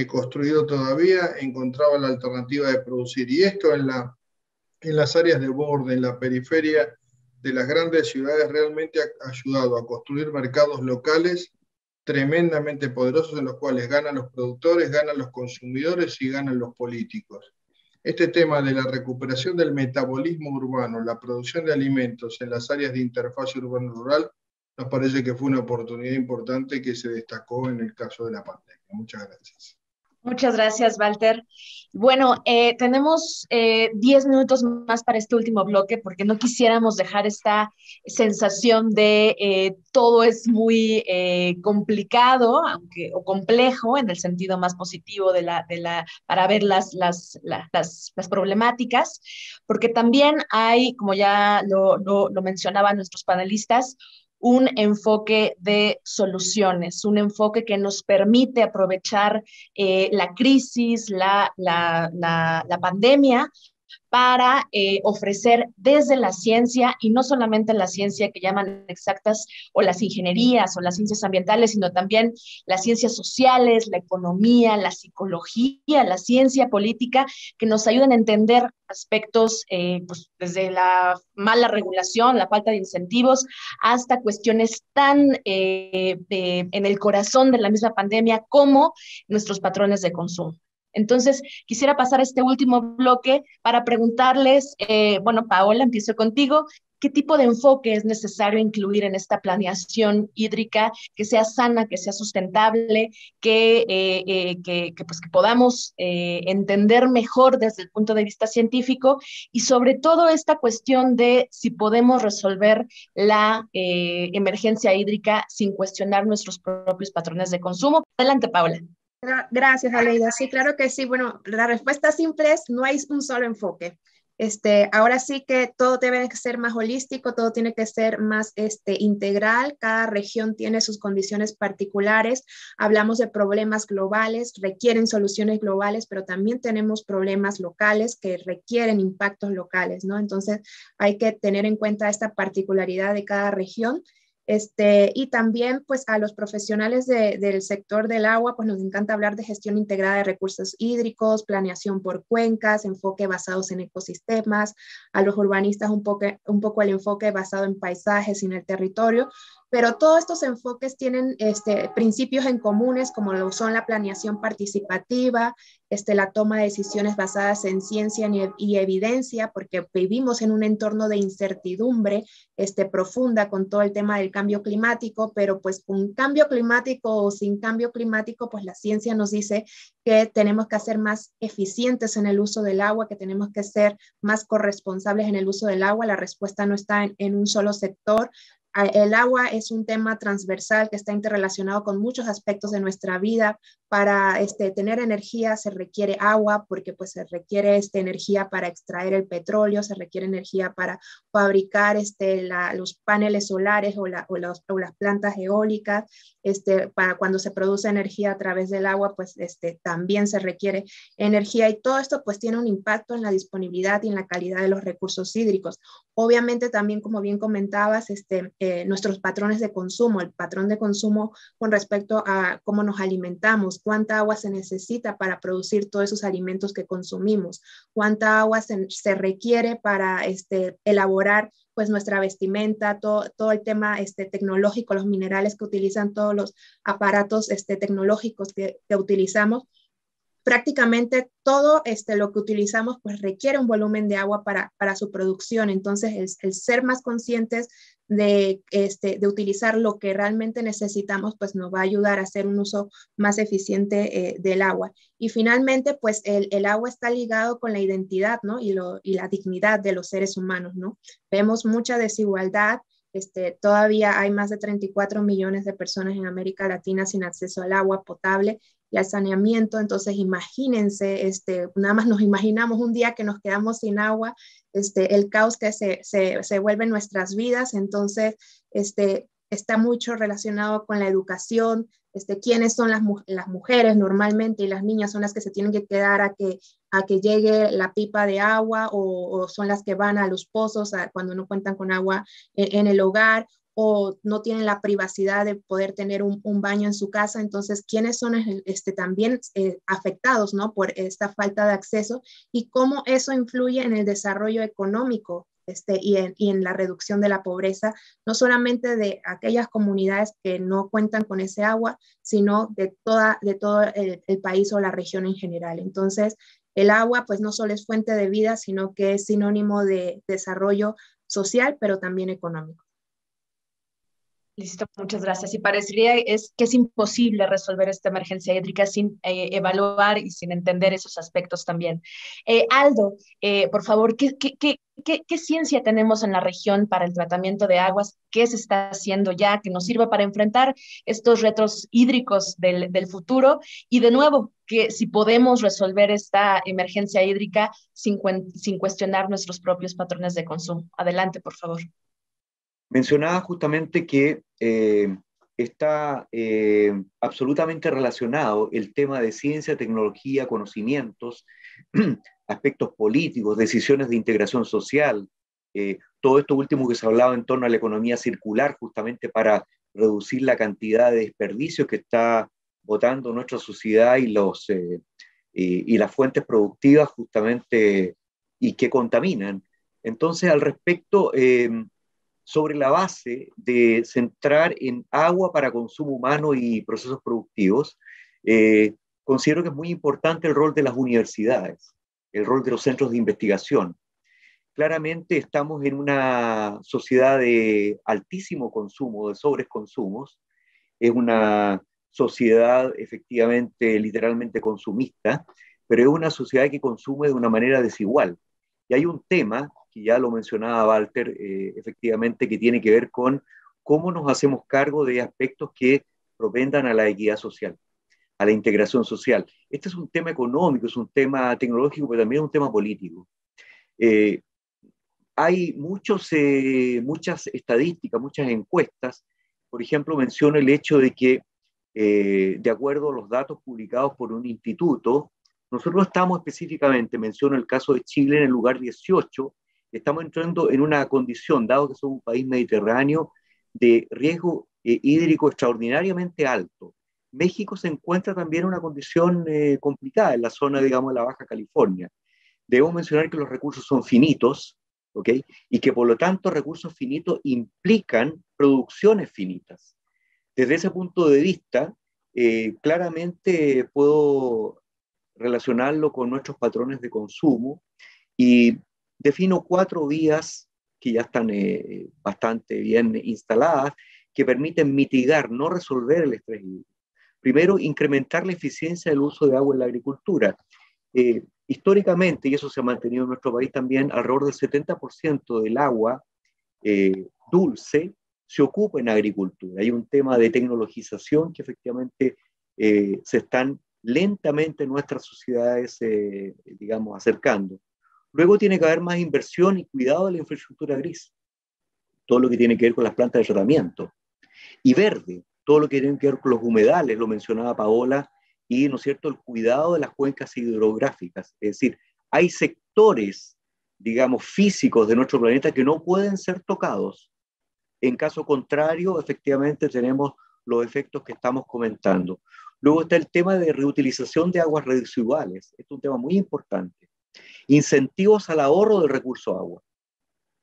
construido todavía, encontraba la alternativa de producir. Y esto en las áreas de borde, en la periferia de las grandes ciudades, realmente ha ayudado a construir mercados locales tremendamente poderosos en los cuales ganan los productores, ganan los consumidores y ganan los políticos. Este tema de la recuperación del metabolismo urbano, la producción de alimentos en las áreas de interfaz urbano-rural, nos parece que fue una oportunidad importante que se destacó en el caso de la pandemia. Muchas gracias. Muchas gracias, Walter. Bueno, tenemos 10 minutos más para este último bloque porque no quisiéramos dejar esta sensación de todo es muy complicado o complejo en el sentido más positivo para ver las problemáticas, porque también hay, como ya lo mencionaban nuestros panelistas, un enfoque de soluciones, un enfoque que nos permite aprovechar la crisis, la pandemia, para ofrecer desde la ciencia, y no solamente la ciencia que llaman exactas o las ingenierías o las ciencias ambientales, sino también las ciencias sociales, la economía, la psicología, la ciencia política, que nos ayudan a entender aspectos pues desde la mala regulación, la falta de incentivos, hasta cuestiones tan en el corazón de la misma pandemia como nuestros patrones de consumo. Entonces, quisiera pasar este último bloque para preguntarles, bueno, Paola, empiezo contigo, ¿qué tipo de enfoque es necesario incluir en esta planeación hídrica que sea sana, que sea sustentable, que podamos entender mejor desde el punto de vista científico, y sobre todo esta cuestión de si podemos resolver la emergencia hídrica sin cuestionar nuestros propios patrones de consumo? Adelante, Paola. Gracias, Aleida. Sí, claro que sí. Bueno, la respuesta simple es no hay un solo enfoque. Ahora sí que todo debe ser más holístico, todo tiene que ser más integral. Cada región tiene sus condiciones particulares. Hablamos de problemas globales, requieren soluciones globales, pero también tenemos problemas locales que requieren impactos locales, ¿no? Entonces hay que tener en cuenta esta particularidad de cada región. Y también pues a los profesionales del sector del agua pues nos encanta hablar de gestión integrada de recursos hídricos, planeación por cuencas, enfoque basados en ecosistemas, a los urbanistas un poco el enfoque basado en paisajes y en el territorio, Pero todos estos enfoques tienen principios en comunes, como lo son la planeación participativa, la toma de decisiones basadas en ciencia y evidencia, porque vivimos en un entorno de incertidumbre profunda con todo el tema del cambio climático, pero pues con cambio climático o sin cambio climático, pues la ciencia nos dice que tenemos que ser más eficientes en el uso del agua, que tenemos que ser más corresponsables en el uso del agua. La respuesta no está en un solo sector. El agua es un tema transversal que está interrelacionado con muchos aspectos de nuestra vida. Para tener energía se requiere agua, porque pues se requiere energía para extraer el petróleo, se requiere energía para fabricar los paneles solares o las plantas eólicas. Para cuando se produce energía a través del agua, pues también se requiere energía, y todo esto pues tiene un impacto en la disponibilidad y en la calidad de los recursos hídricos. Obviamente también, como bien comentabas, nuestros patrones de consumo, el patrón de consumo con respecto a cómo nos alimentamos, cuánta agua se necesita para producir todos esos alimentos que consumimos, cuánta agua se requiere para elaborar pues nuestra vestimenta, todo el tema tecnológico, los minerales que utilizan todos los aparatos tecnológicos que utilizamos. Prácticamente todo lo que utilizamos pues requiere un volumen de agua para su producción. Entonces el ser más conscientes de utilizar lo que realmente necesitamos pues nos va a ayudar a hacer un uso más eficiente del agua. Y finalmente pues el agua está ligado con la identidad, ¿no? y la dignidad de los seres humanos, ¿no? Vemos mucha desigualdad. Todavía hay más de 34 millones de personas en América Latina sin acceso al agua potable y al saneamiento. Entonces imagínense, nada más nos imaginamos un día que nos quedamos sin agua, el caos que se vuelve en nuestras vidas. Entonces está mucho relacionado con la educación, quiénes son las mujeres normalmente, y las niñas son las que se tienen que quedar a que llegue la pipa de agua, o son las que van a los pozos cuando no cuentan con agua en el hogar, o no tienen la privacidad de poder tener un baño en su casa. Entonces, ¿quiénes son también afectados, ¿no? por esta falta de acceso, y cómo eso influye en el desarrollo económico y en la reducción de la pobreza, no solamente de aquellas comunidades que no cuentan con ese agua, sino de todo el país o la región en general? Entonces, el agua pues no solo es fuente de vida, sino que es sinónimo de desarrollo social, pero también económico. Listo, muchas gracias. Y parecería que es imposible resolver esta emergencia hídrica sin evaluar y sin entender esos aspectos también. Aldo, por favor, ¿qué ciencia tenemos en la región para el tratamiento de aguas? ¿Qué se está haciendo ya que nos sirva para enfrentar estos retos hídricos del futuro? Y de nuevo, que si podemos resolver esta emergencia hídrica sin cuestionar nuestros propios patrones de consumo. Adelante, por favor. Mencionaba justamente que está absolutamente relacionado el tema de ciencia, tecnología, conocimientos, aspectos políticos, decisiones de integración social, todo esto último que se hablaba en torno a la economía circular, justamente para reducir la cantidad de desperdicios que está botando nuestra sociedad y las fuentes productivas justamente y que contaminan. Entonces, al respecto, sobre la base de centrar en agua para consumo humano y procesos productivos, considero que es muy importante el rol de las universidades, el rol de los centros de investigación. Claramente estamos en una sociedad de altísimo consumo, de sobreconsumos. Es una sociedad efectivamente, literalmente consumista, pero es una sociedad que consume de una manera desigual. Y hay un tema que ya lo mencionaba Walter, efectivamente, que tiene que ver con cómo nos hacemos cargo de aspectos que propendan a la equidad social, a la integración social. Este es un tema económico, es un tema tecnológico, pero también es un tema político. Hay muchas estadísticas, muchas encuestas. Por ejemplo, menciono el hecho de que, de acuerdo a los datos publicados por un instituto, nosotros estamos específicamente, menciono el caso de Chile, en el lugar 18, estamos entrando en una condición, dado que somos un país mediterráneo, de riesgo hídrico extraordinariamente alto. México se encuentra también en una condición complicada, en la zona, digamos, de la Baja California. Debo mencionar que los recursos son finitos, ¿ok? Y que por lo tanto recursos finitos implican producciones finitas. Desde ese punto de vista, claramente puedo relacionarlo con nuestros patrones de consumo y defino 4 vías que ya están bastante bien instaladas, que permiten mitigar, no resolver el estrés hídrico. Primero, incrementar la eficiencia del uso de agua en la agricultura. Históricamente, y eso se ha mantenido en nuestro país también, alrededor del 70% del agua dulce se ocupa en agricultura. Hay un tema de tecnologización que efectivamente se están lentamente nuestras sociedades, digamos, acercando. Luego tiene que haber más inversión y cuidado de la infraestructura gris, todo lo que tiene que ver con las plantas de tratamiento. Y verde, todo lo que tiene que ver con los humedales, lo mencionaba Paola, y, ¿no es cierto?, el cuidado de las cuencas hidrográficas. Es decir, hay sectores, digamos, físicos de nuestro planeta que no pueden ser tocados. En caso contrario, efectivamente tenemos los efectos que estamos comentando. Luego está el tema de reutilización de aguas residuales. Este es un tema muy importante. Incentivos al ahorro del recurso agua.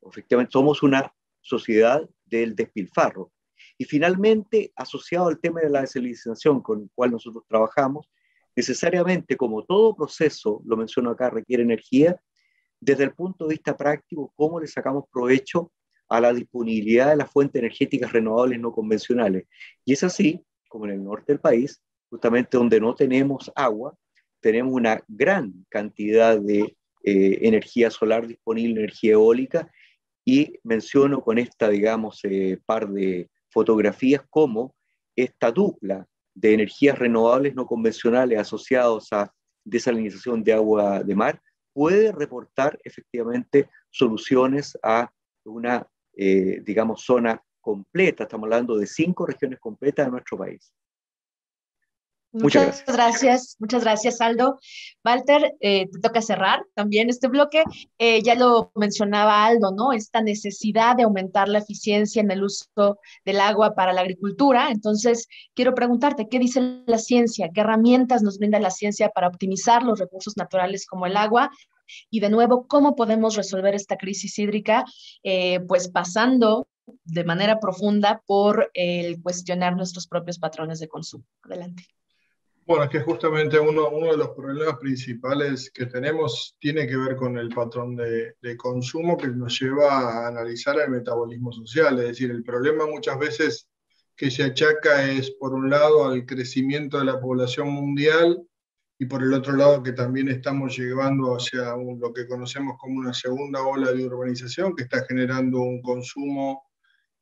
Efectivamente, somos una sociedad del despilfarro. Y finalmente, asociado al tema de la desalinización con el cual nosotros trabajamos, necesariamente, como todo proceso, lo menciono acá, requiere energía, desde el punto de vista práctico, cómo le sacamos provecho a la disponibilidad de las fuentes energéticas renovables no convencionales. Y es así, como en el norte del país, justamente donde no tenemos agua, tenemos una gran cantidad de energía solar disponible, energía eólica, y menciono con esta, digamos, par de fotografías como esta dupla de energías renovables no convencionales asociados a desalinización de agua de mar puede reportar efectivamente soluciones a una, digamos, zona completa. Estamos hablando de 5 regiones completas de nuestro país. Muchas gracias, Aldo. Walter, te toca cerrar también este bloque. Ya lo mencionaba Aldo, ¿no? Esta necesidad de aumentar la eficiencia en el uso del agua para la agricultura. Entonces, quiero preguntarte, ¿qué dice la ciencia? ¿Qué herramientas nos brinda la ciencia para optimizar los recursos naturales como el agua? Y de nuevo, ¿cómo podemos resolver esta crisis hídrica? Pues pasando de manera profunda por el cuestionar nuestros propios patrones de consumo. Adelante. Bueno, es que justamente uno de los problemas principales que tenemos tiene que ver con el patrón de consumo que nos lleva a analizar el metabolismo social. Es decir, el problema muchas veces que se achaca es, por un lado, al crecimiento de la población mundial y por el otro lado que también estamos llevando hacia lo que conocemos como una segunda ola de urbanización que está generando un consumo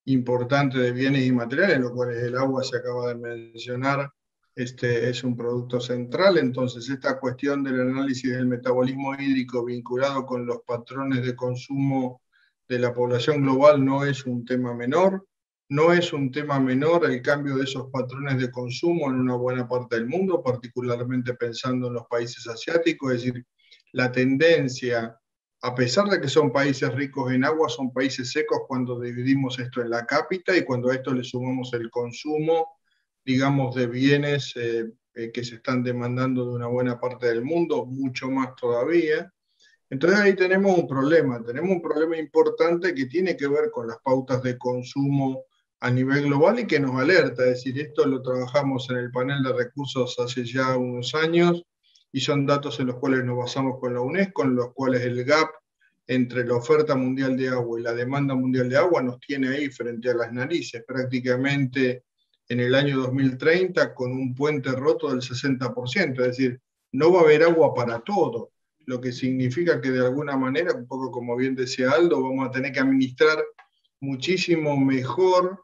importante de bienes y materiales, lo cual el agua se acaba de mencionar. Es un producto central, entonces esta cuestión del análisis del metabolismo hídrico vinculado con los patrones de consumo de la población global no es un tema menor. No es un tema menor el cambio de esos patrones de consumo en una buena parte del mundo, particularmente pensando en los países asiáticos, es decir, la tendencia, a pesar de que son países ricos en agua, son países secos cuando dividimos esto en la cápita y cuando a esto le sumamos el consumo, digamos, de bienes que se están demandando de una buena parte del mundo, mucho más todavía. Entonces ahí tenemos un problema importante que tiene que ver con las pautas de consumo a nivel global y que nos alerta, es decir, esto lo trabajamos en el panel de recursos hace ya unos años y son datos en los cuales nos basamos con la UNESCO, en los cuales el gap entre la oferta mundial de agua y la demanda mundial de agua nos tiene ahí frente a las narices, prácticamente en el año 2030 con un puente roto del 60%, es decir, no va a haber agua para todo, lo que significa que de alguna manera, un poco como bien decía Aldo, vamos a tener que administrar muchísimo mejor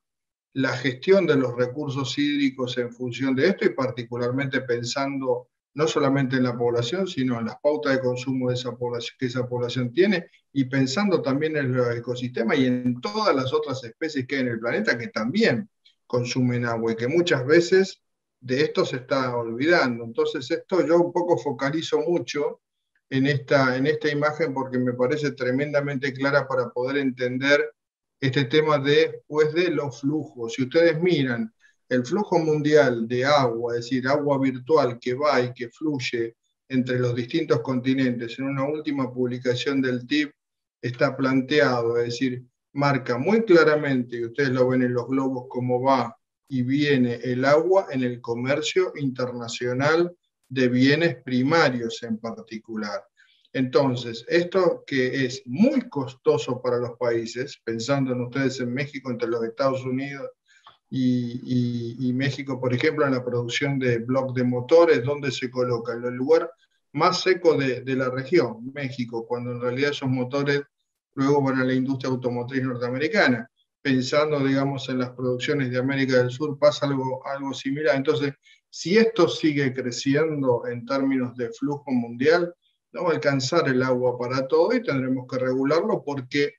la gestión de los recursos hídricos en función de esto y particularmente pensando no solamente en la población, sino en las pautas de consumo de esa población, que esa población tiene y pensando también en los ecosistemas y en todas las otras especies que hay en el planeta que también consumen agua y que muchas veces de esto se está olvidando. Entonces esto yo un poco focalizo mucho en esta imagen porque me parece tremendamente clara para poder entender este tema después de los flujos. Si ustedes miran el flujo mundial de agua, es decir, agua virtual que va y que fluye entre los distintos continentes, en una última publicación del TIP está planteado, es decir, marca muy claramente, y ustedes lo ven en los globos, cómo va y viene el agua en el comercio internacional de bienes primarios en particular. Entonces, esto que es muy costoso para los países, pensando en ustedes en México, entre los Estados Unidos y México, por ejemplo, en la producción de bloques de motores, ¿dónde se coloca? En el lugar más seco de la región, México, cuando en realidad esos motores luego van a la industria automotriz norteamericana. Pensando, digamos, en las producciones de América del Sur, pasa algo similar. Entonces, si esto sigue creciendo en términos de flujo mundial, no va a alcanzar el agua para todo y tendremos que regularlo, porque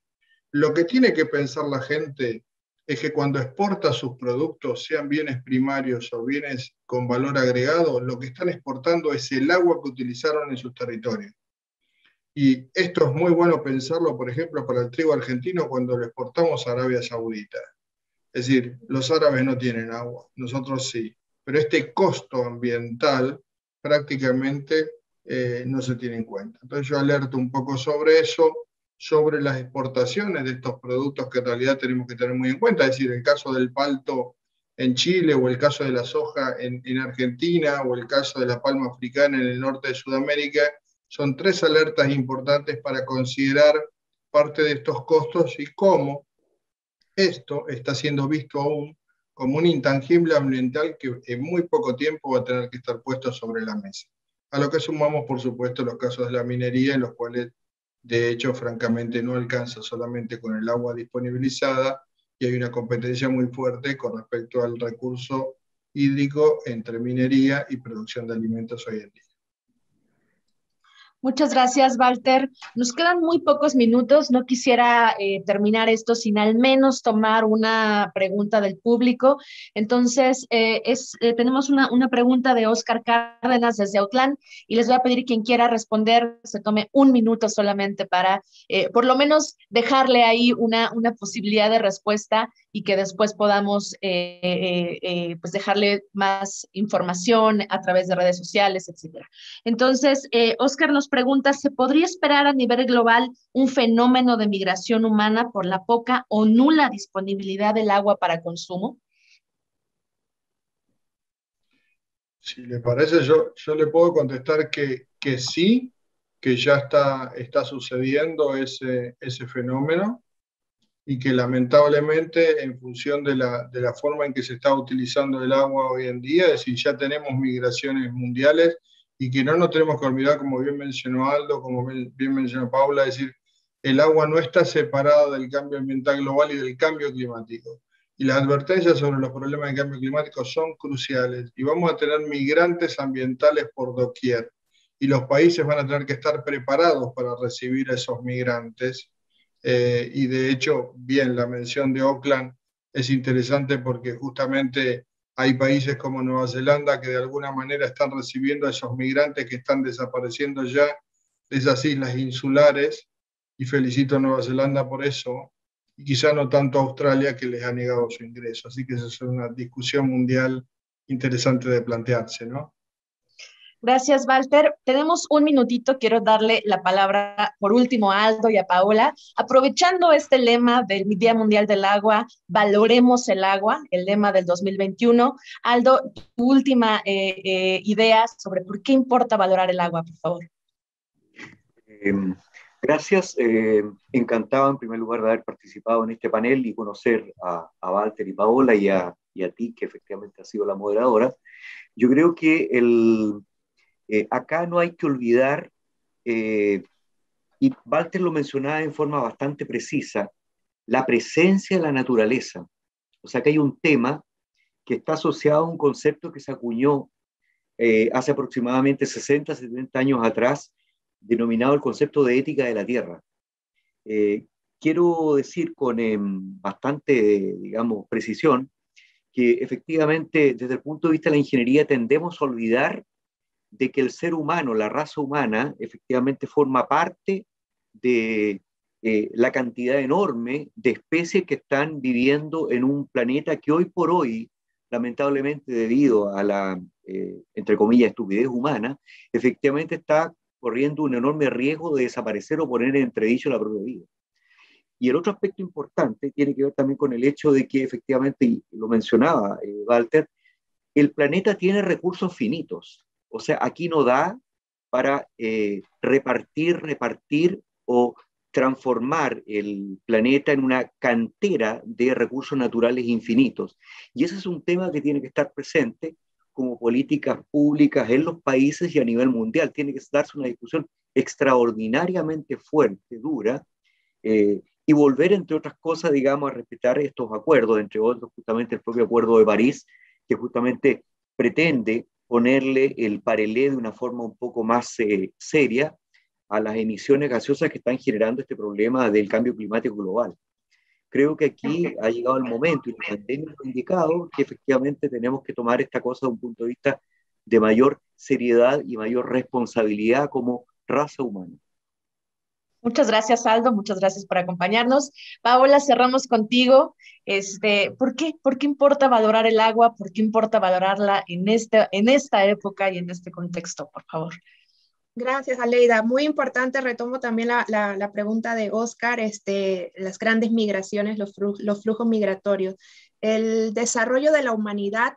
lo que tiene que pensar la gente es que cuando exporta sus productos, sean bienes primarios o bienes con valor agregado, lo que están exportando es el agua que utilizaron en sus territorios. Y esto es muy bueno pensarlo, por ejemplo, para el trigo argentino cuando lo exportamos a Arabia Saudita. Es decir, los árabes no tienen agua, nosotros sí. Pero este costo ambiental prácticamente no se tiene en cuenta. Entonces yo alerto un poco sobre eso, sobre las exportaciones de estos productos que en realidad tenemos que tener muy en cuenta. Es decir, el caso del palto en Chile, o el caso de la soja en Argentina, o el caso de la palma africana en el norte de Sudamérica, son tres alertas importantes para considerar parte de estos costos y cómo esto está siendo visto aún como un intangible ambiental que en muy poco tiempo va a tener que estar puesto sobre la mesa. A lo que sumamos, por supuesto, los casos de la minería, en los cuales, de hecho, francamente, no alcanza solamente con el agua disponibilizada, y hay una competencia muy fuerte con respecto al recurso hídrico entre minería y producción de alimentos hoy en día. Muchas gracias, Walter. Nos quedan muy pocos minutos. No quisiera terminar esto sin al menos tomar una pregunta del público. Entonces, tenemos una pregunta de Oscar Cárdenas desde Autlán, y les voy a pedir quien quiera responder, se tome un minuto solamente para por lo menos dejarle ahí una posibilidad de respuesta, y que después podamos pues dejarle más información a través de redes sociales, etcétera. Entonces, Oscar nos pregunta, ¿se podría esperar a nivel global un fenómeno de migración humana por la poca o nula disponibilidad del agua para consumo? Si le parece, yo le puedo contestar que sí, que ya está sucediendo ese fenómeno, y que lamentablemente, en función de la forma en que se está utilizando el agua hoy en día, es decir, ya tenemos migraciones mundiales, y que no nos tenemos que olvidar, como bien mencionó Aldo, como bien mencionó Paula, es decir, el agua no está separada del cambio ambiental global y del cambio climático. Y las advertencias sobre los problemas de cambio climático son cruciales, y vamos a tener migrantes ambientales por doquier. Y los países van a tener que estar preparados para recibir a esos migrantes. Y de hecho, bien, la mención de Auckland es interesante, porque justamente hay países como Nueva Zelanda que de alguna manera están recibiendo a esos migrantes que están desapareciendo ya de esas islas insulares, y felicito a Nueva Zelanda por eso, y quizá no tanto a Australia, que les ha negado su ingreso. Así que esa es una discusión mundial interesante de plantearse, ¿no? Gracias, Walter. Tenemos un minutito. Quiero darle la palabra por último a Aldo y a Paola. Aprovechando este lema del Día Mundial del Agua, valoremos el agua, el lema del 2021. Aldo, tu última idea sobre por qué importa valorar el agua, por favor. Gracias. Encantado, en primer lugar, de haber participado en este panel y conocer a Walter y Paola, y a ti, que efectivamente has sido la moderadora. Yo creo que acá no hay que olvidar, y Walter lo mencionaba en forma bastante precisa, la presencia de la naturaleza. O sea, que hay un tema que está asociado a un concepto que se acuñó hace aproximadamente 60, 70 años atrás, denominado el concepto de ética de la tierra. Quiero decir con bastante, digamos, precisión, que efectivamente, desde el punto de vista de la ingeniería, tendemos a olvidar de que el ser humano, la raza humana, efectivamente forma parte de la cantidad enorme de especies que están viviendo en un planeta que hoy por hoy, lamentablemente debido a la, entre comillas, estupidez humana, efectivamente está corriendo un enorme riesgo de desaparecer o poner en entredicho la propia vida. Y el otro aspecto importante tiene que ver también con el hecho de que efectivamente, y lo mencionaba Walter, el planeta tiene recursos finitos. O sea, aquí no da para repartir o transformar el planeta en una cantera de recursos naturales infinitos. Y ese es un tema que tiene que estar presente como políticas públicas en los países y a nivel mundial. Tiene que darse una discusión extraordinariamente fuerte, dura, y volver, entre otras cosas, digamos, a respetar estos acuerdos, entre otros justamente el propio Acuerdo de París, que justamente pretende ponerle el parelé de una forma un poco más seria a las emisiones gaseosas que están generando este problema del cambio climático global. Creo que aquí ha llegado el momento, y la pandemia ha indicado que efectivamente tenemos que tomar esta cosa de un punto de vista de mayor seriedad y mayor responsabilidad como raza humana. Muchas gracias, Aldo. Muchas gracias por acompañarnos. Paola, cerramos contigo. ¿Por qué importa valorar el agua? ¿Por qué importa valorarla en esta época y en este contexto, por favor? Gracias, Aleida. Muy importante, retomo también la pregunta de Oscar, las grandes migraciones, los flujos migratorios. El desarrollo de la humanidad,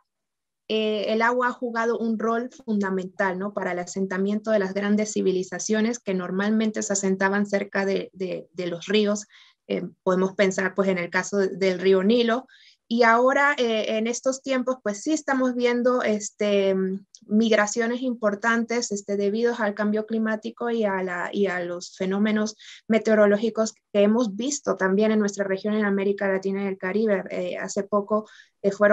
el agua ha jugado un rol fundamental, ¿no?, para el asentamiento de las grandes civilizaciones que normalmente se asentaban cerca de los ríos. Podemos pensar pues en el caso del río Nilo. Y ahora en estos tiempos pues sí estamos viendo migraciones importantes debido al cambio climático y a los fenómenos meteorológicos que hemos visto también en nuestra región en América Latina y el Caribe. Hace poco fue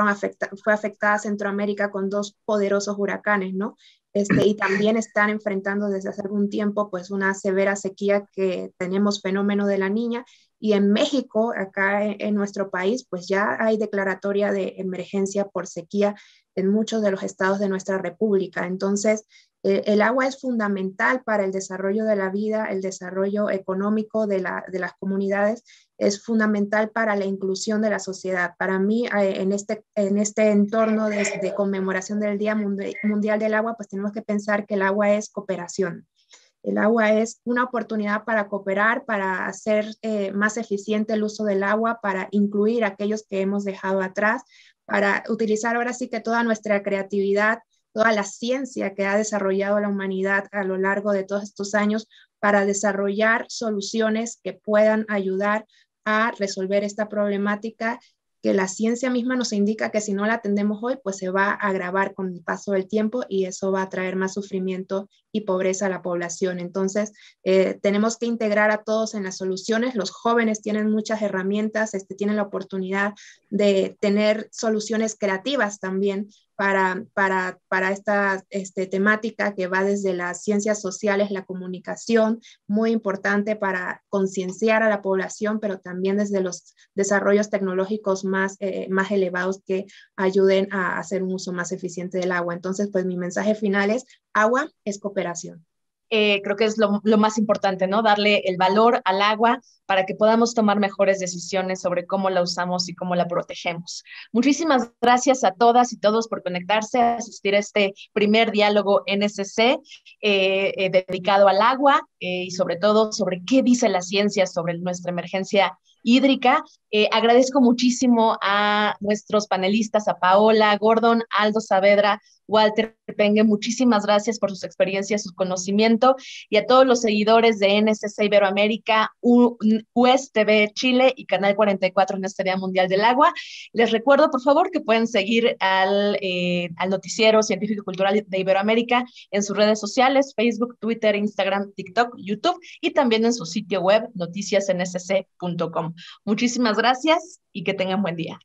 afectada Centroamérica con 2 poderosos huracanes, ¿no? Y también están enfrentando desde hace algún tiempo pues una severa sequía que tenemos fenómeno de la Niña. Y en México, acá en nuestro país, pues ya hay declaratoria de emergencia por sequía en muchos de los estados de nuestra república. Entonces, el agua es fundamental para el desarrollo de la vida, el desarrollo económico de las comunidades, es fundamental para la inclusión de la sociedad. Para mí, en este entorno de conmemoración del Día Mundial del Agua, pues tenemos que pensar que el agua es cooperación. El agua es una oportunidad para cooperar, para hacer más eficiente el uso del agua, para incluir a aquellos que hemos dejado atrás, para utilizar ahora sí que toda nuestra creatividad, toda la ciencia que ha desarrollado la humanidad a lo largo de todos estos años para desarrollar soluciones que puedan ayudar a resolver esta problemática que la ciencia misma nos indica que si no la atendemos hoy, pues se va a agravar con el paso del tiempo y eso va a traer más sufrimiento y pobreza a la población. Entonces, tenemos que integrar a todos en las soluciones. Los jóvenes tienen muchas herramientas, tienen la oportunidad de tener soluciones creativas también para esta temática que va desde las ciencias sociales, la comunicación, muy importante para concienciar a la población, pero también desde los desarrollos tecnológicos más elevados que ayuden a hacer un uso más eficiente del agua. Entonces, pues mi mensaje final es: agua es cooperación. Creo que es lo más importante, ¿no? Darle el valor al agua para que podamos tomar mejores decisiones sobre cómo la usamos y cómo la protegemos. Muchísimas gracias a todas y todos por conectarse, a asistir a este primer diálogo NSC dedicado al agua y sobre todo sobre qué dice la ciencia sobre nuestra emergencia hídrica. Agradezco muchísimo a nuestros panelistas, a Paola Gordon, Aldo Saavedra, Walter Pengue, muchísimas gracias por sus experiencias, su conocimiento, y a todos los seguidores de NSC Iberoamérica, USTV Chile y Canal 44 en este Día Mundial del Agua. Les recuerdo, por favor, que pueden seguir al noticiero científico y cultural de Iberoamérica en sus redes sociales, Facebook, Twitter, Instagram, TikTok, YouTube, y también en su sitio web, noticiasnsc.com. Muchísimas gracias y que tengan buen día.